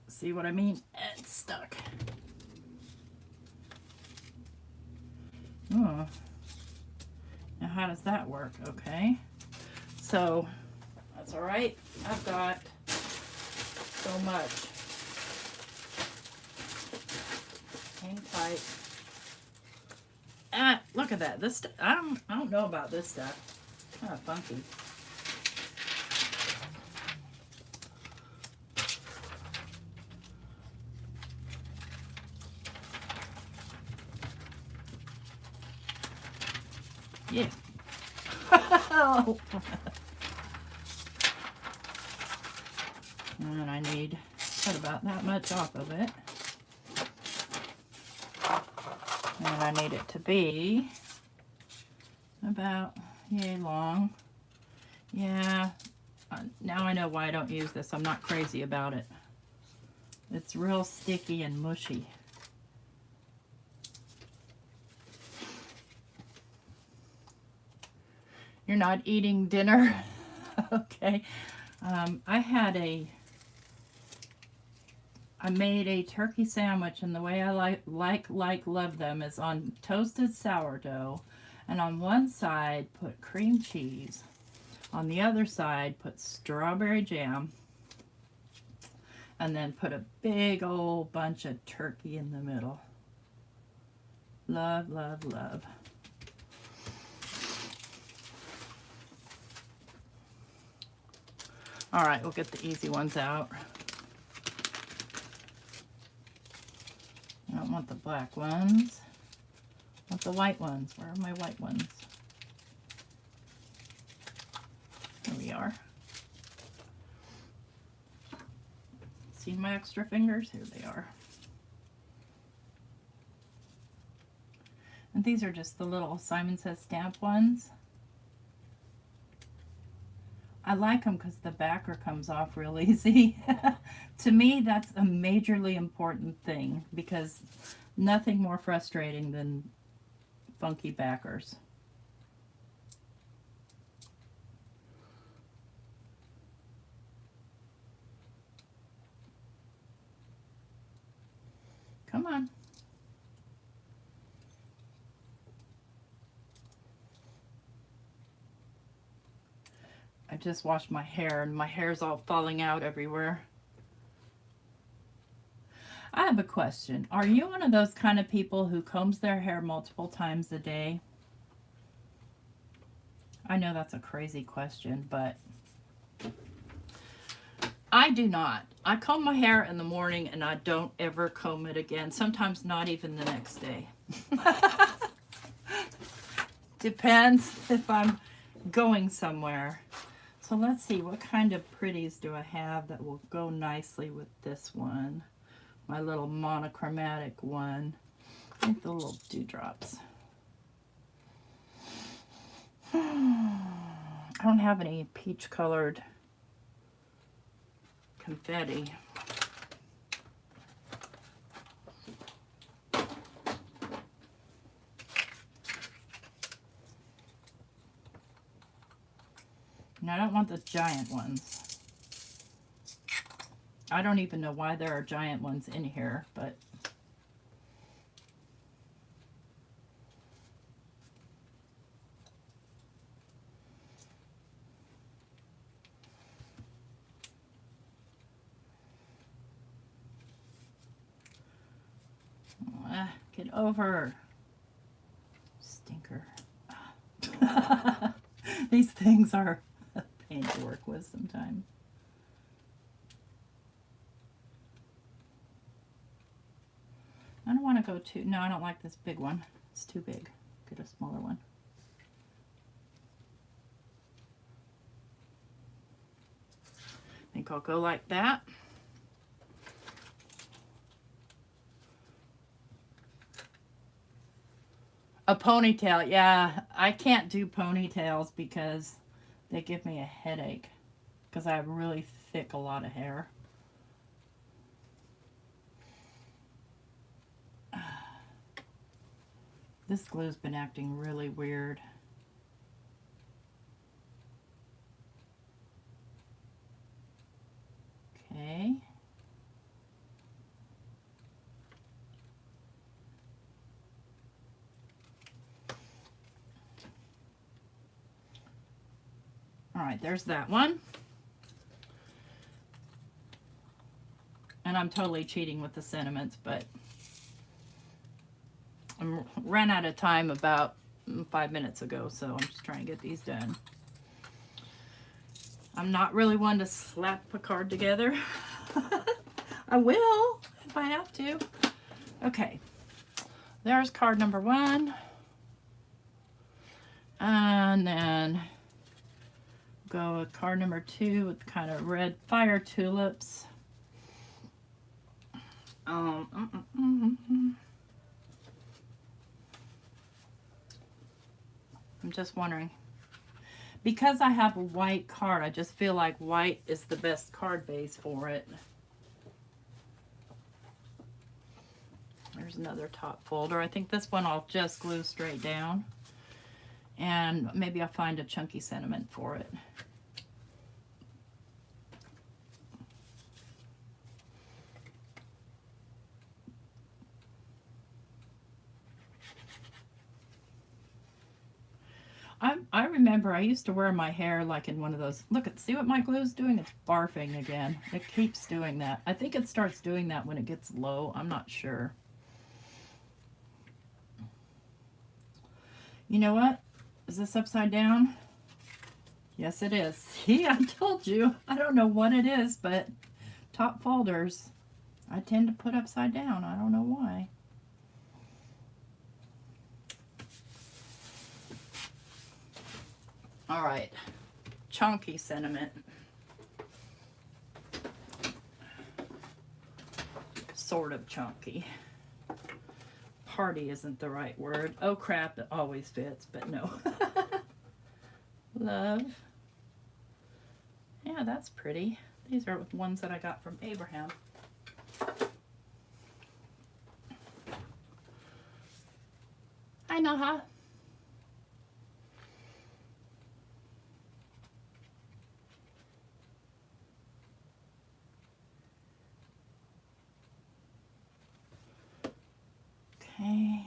See what I mean? It's stuck. Oh. Now how does that work? Okay. So, that's all right. I've got so much. Hang tight. Ah, look at that. This I don't know about this stuff. Kind of funky. Yeah. And I need cut about that much off of it. And I need it to be about yay long. Yeah, now I know why I don't use this. I'm not crazy about it. It's real sticky and mushy. You're not eating dinner? Okay. I made a turkey sandwich, and the way I love them is on toasted sourdough, and on one side put cream cheese, on the other side put strawberry jam, and then put a big old bunch of turkey in the middle. Love, love, love. All right, we'll get the easy ones out. I don't want the black ones. I want the white ones. Where are my white ones? There we are. See my extra fingers? Here they are. And these are just the little Simon Says stamp ones. I like them because the backer comes off real easy. To me, that's a majorly important thing, because nothing more frustrating than funky backers. Come on. I just washed my hair, and my hair's all falling out everywhere. I have a question. Are you one of those kind of people who combs their hair multiple times a day? I know that's a crazy question, but I do not. I comb my hair in the morning, and I don't ever comb it again. Sometimes not even the next day. Depends if I'm going somewhere. So let's see, what kind of pretties do I have that will go nicely with this one? My little monochromatic one. I think the little dewdrops. I don't have any peach colored confetti. And I don't want the giant ones. I don't even know why there are giant ones in here, but get over. Stinker. These things are a pain to work with sometimes. I don't want to go too, no, I don't like this big one. It's too big. Get a smaller one. I think I'll go like that. A ponytail, yeah. I can't do ponytails because they give me a headache, because I have really thick, a lot of hair. This glue's been acting really weird. Okay. All right, there's that one. And I'm totally cheating with the sentiments, but I ran out of time about 5 minutes ago, so I'm just trying to get these done. I'm not really one to slap a card together. I will if I have to. Okay, there's card number 1. And then go with card number 2 with kind of red fire tulips. I'm just wondering, because I have a white card, I just feel like white is the best card base for it. There's another top folder. I think this one I'll just glue straight down, and maybe I'll find a chunky sentiment for it. I remember I used to wear my hair like in one of those, look at, see what my glue's doing? It's barfing again. It keeps doing that. I think it starts doing that when it gets low. I'm not sure. You know what? Is this upside down? Yes, it is. See, I told you. I don't know what it is, but top folders I tend to put upside down. I don't know why. All right, chunky sentiment. Sort of chunky. Party isn't the right word. Oh crap, it always fits, but no. Love. Yeah, that's pretty. These are ones that I got from Abraham. Hi, Naha. Okay.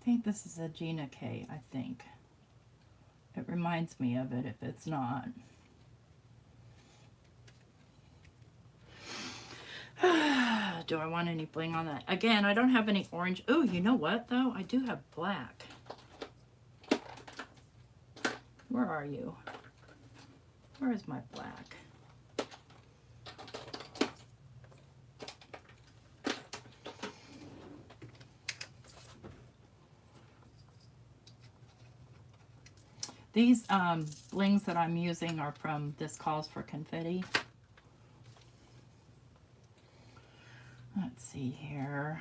I think this is a Gina K, I think. It reminds me of it if it's not. Do I want any bling on that? Again, I don't have any orange. Oh, you know what though? I do have black. Where are you? Where is my black? These blings that I'm using are from This Calls for Confetti. Let's see here.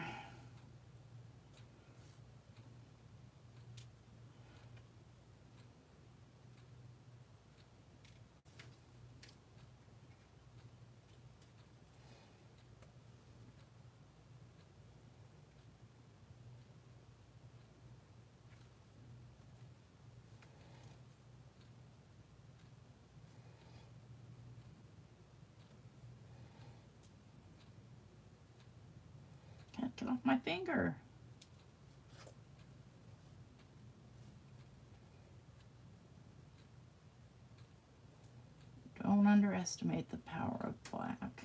Can't get off my finger. Don't underestimate the power of black.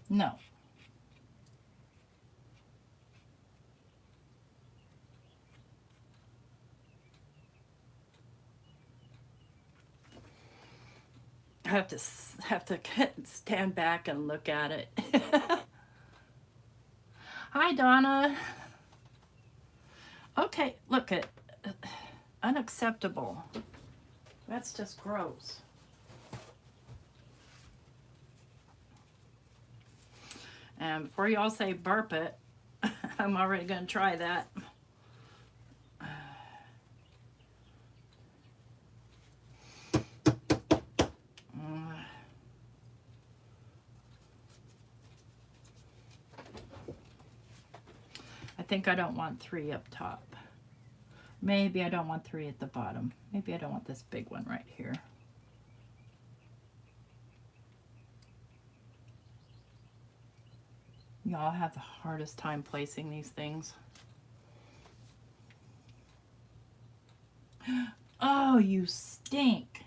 No. I have to stand back and look at it. Hi, Donna. Okay, look at unacceptable. That's just gross. And before you all say burp it, I'm already going to try that. think I don't want 3 up top. Maybe I don't want 3 at the bottom. Maybe I don't want this big one right here. Y'all have the hardest time placing these things. Oh, you stink.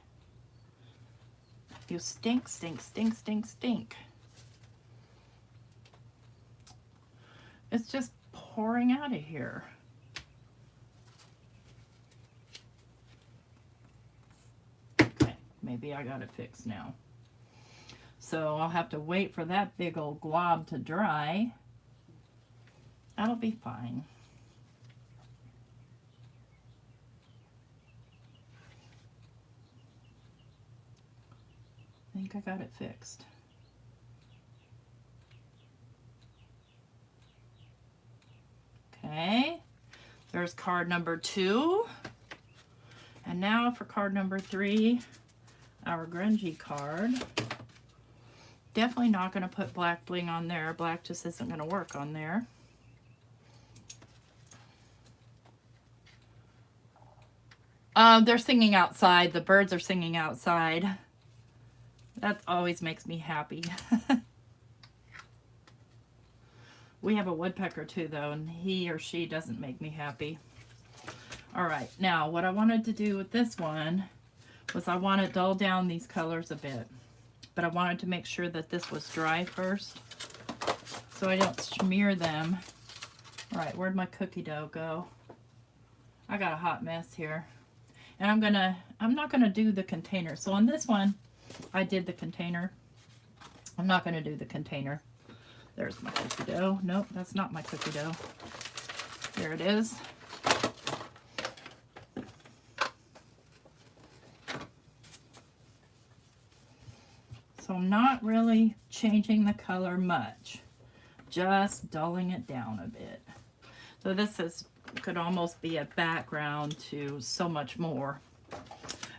You stink, stink, stink, stink, stink. It's just pouring out of here. Okay, maybe I got it fixed now. So I'll have to wait for that big old glob to dry. That'll be fine. I think I got it fixed. Okay, there's card number 2. And now for card number 3, our grungy card. Definitely not going to put black bling on there. Black just isn't going to work on there. They're singing outside. The birds are singing outside. That always makes me happy. We have a woodpecker too, though, and he or she doesn't make me happy. All right, now what I wanted to do with this one was I want to dull down these colors a bit, but I wanted to make sure that this was dry first so I don't smear them. All right, where'd my cookie dough go? I got a hot mess here. And I'm not gonna do the container. So on this one, I did the container. I'm not gonna do the container. There's my cookie dough. Nope, that's not my cookie dough. There it is. So I'm not really changing the color much, just dulling it down a bit. So this could almost be a background to so much more.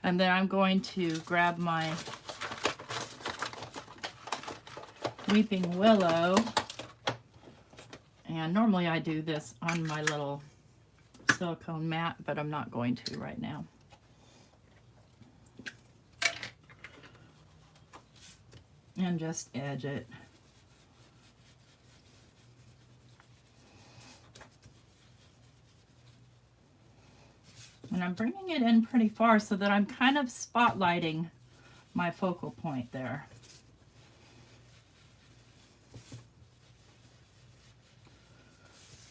And then I'm going to grab my Weeping Willow, and normally I do this on my little silicone mat, but I'm not going to right now. And just edge it. And I'm bringing it in pretty far so that I'm kind of spotlighting my focal point there.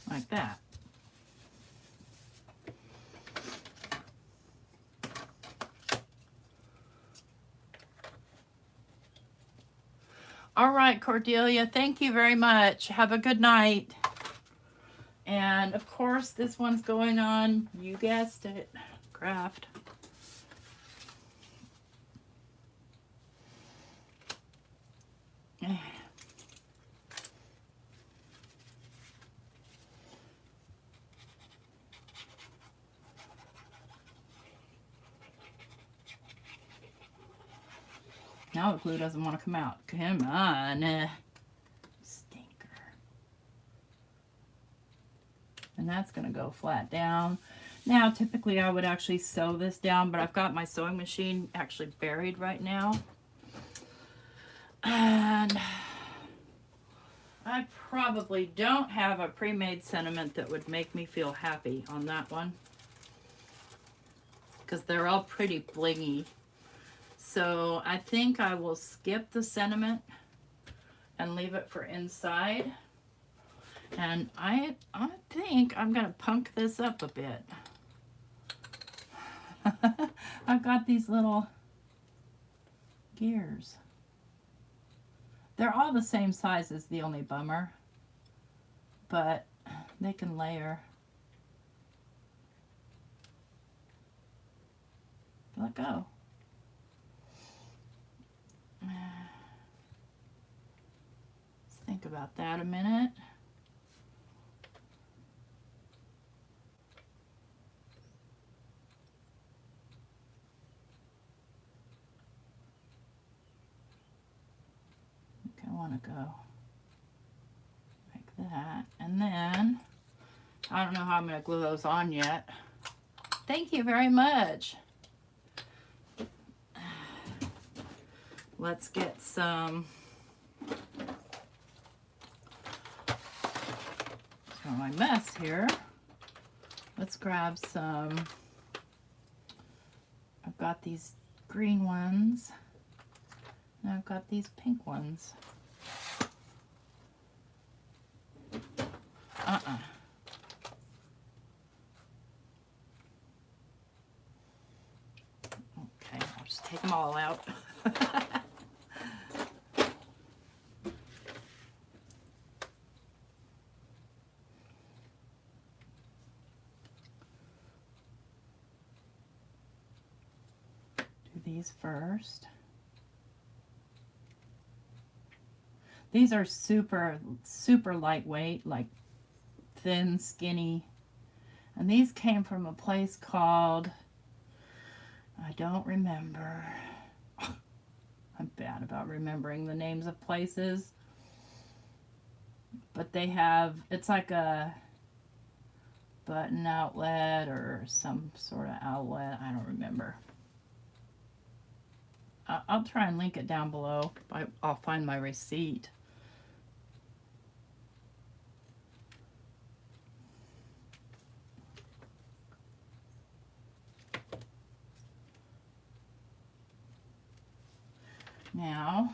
Like that. All right, Cordelia, thank you very much. Have a good night. And of course, this one's going on, you guessed it, craft. Now the glue doesn't want to come out. Come on. Stinker. And that's going to go flat down. Now, typically I would actually sew this down, but I've got my sewing machine actually buried right now. And I probably don't have a pre-made sentiment that would make me feel happy on that one, because they're all pretty blingy. So I think I will skip the sentiment and leave it for inside. And I think I'm going to punk this up a bit. I've got these little gears. They're all the same size, is the only bummer. But they can layer. Let go. Let's think about that a minute. I want to go like that, and then I don't know how I'm going to glue those on yet. Thank you very much. Let's get some. So my mess here. Let's grab some. I've got these green ones. And I've got these pink ones. Okay, I'll just take them all out. Do these first. These are super, super lightweight, like thin, skinny. And these came from a place called, I don't remember. I'm bad about remembering the names of places. But they have, it's like a button outlet or some sort of outlet. I don't remember. I'll try and link it down below. I'll find my receipt. Now,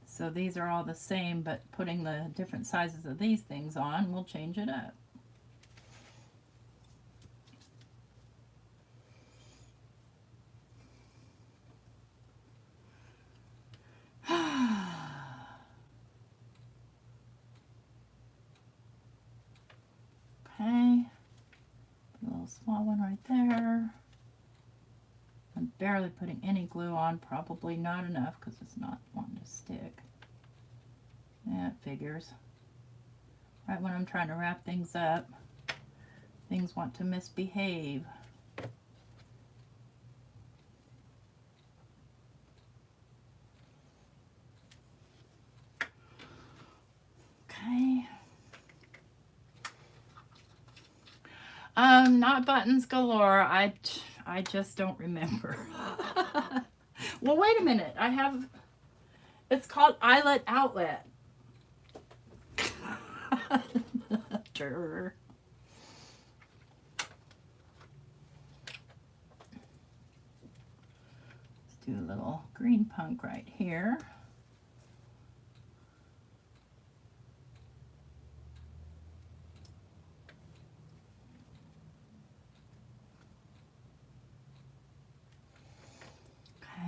so these are all the same, but putting the different sizes of these things on will change it up. Okay, put a little small one right there. I'm barely putting any glue on, probably not enough because it's not wanting to stick. Yeah, it figures. Right when I'm trying to wrap things up, things want to misbehave. Okay. Not buttons galore. I just don't remember. Well, wait a minute. I have, it's called Eyelet Outlet. Let's do a little green punk right here.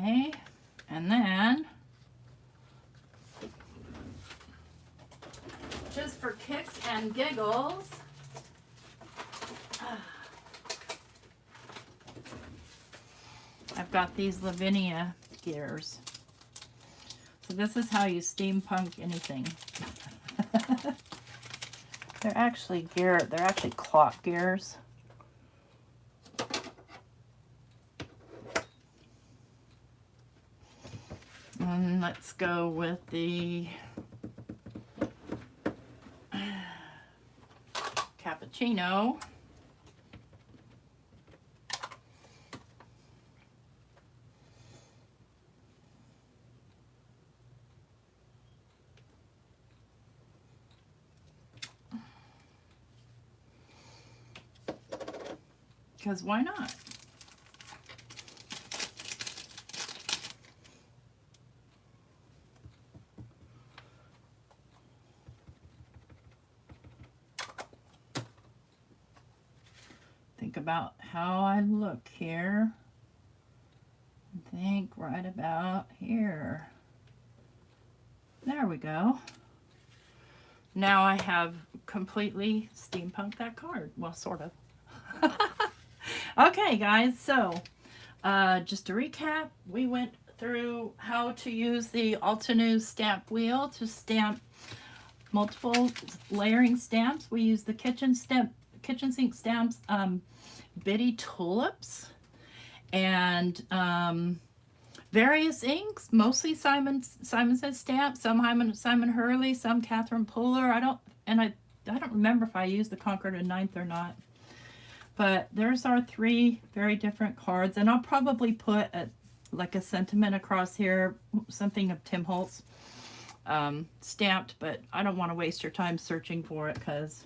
Okay, and then just for kicks and giggles, I've got these Lavinia gears. So this is how you steampunk anything. They're actually clock gears. And let's go with the cappuccino. Because why not? Think about how I look here. Think right about here. There we go. Now I have completely steampunked that card. Well, sort of. Okay, guys, so just to recap, we went through how to use the Altenew stamp wheel to stamp multiple layering stamps. We use the kitchen sink stamps, bitty tulips, and various inks, mostly Simon Says stamps, some Simon Hurley, some Catherine Puller. I don't remember if I used the Concord and Ninth or not. But there's our 3 very different cards, and I'll probably put like a sentiment across here, something of Tim Holtz stamped, but I don't want to waste your time searching for it because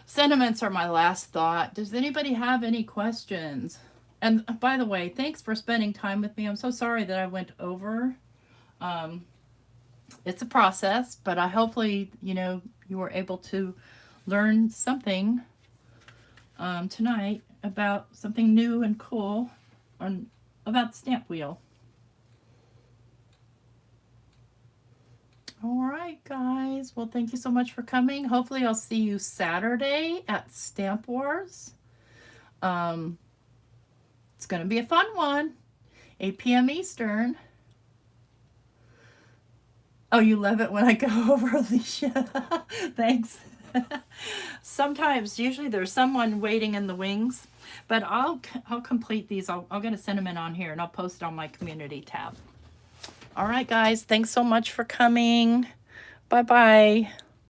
sentiments are my last thought. Does anybody have any questions? And by the way, thanks for spending time with me. I'm so sorry that I went over. It's a process, but hopefully, you were able to learn something tonight about something new and cool about the stamp wheel. All right, guys. Well, thank you so much for coming. Hopefully, I'll see you Saturday at Stamp Wars. It's going to be a fun one. 8 p.m. Eastern. Oh, you love it when I go over, Alicia. Thanks. Sometimes, usually there's someone waiting in the wings, but I'll complete these. I'll get a sentiment on here and I'll post it on my community tab. All right, guys. Thanks so much for coming. Bye-bye.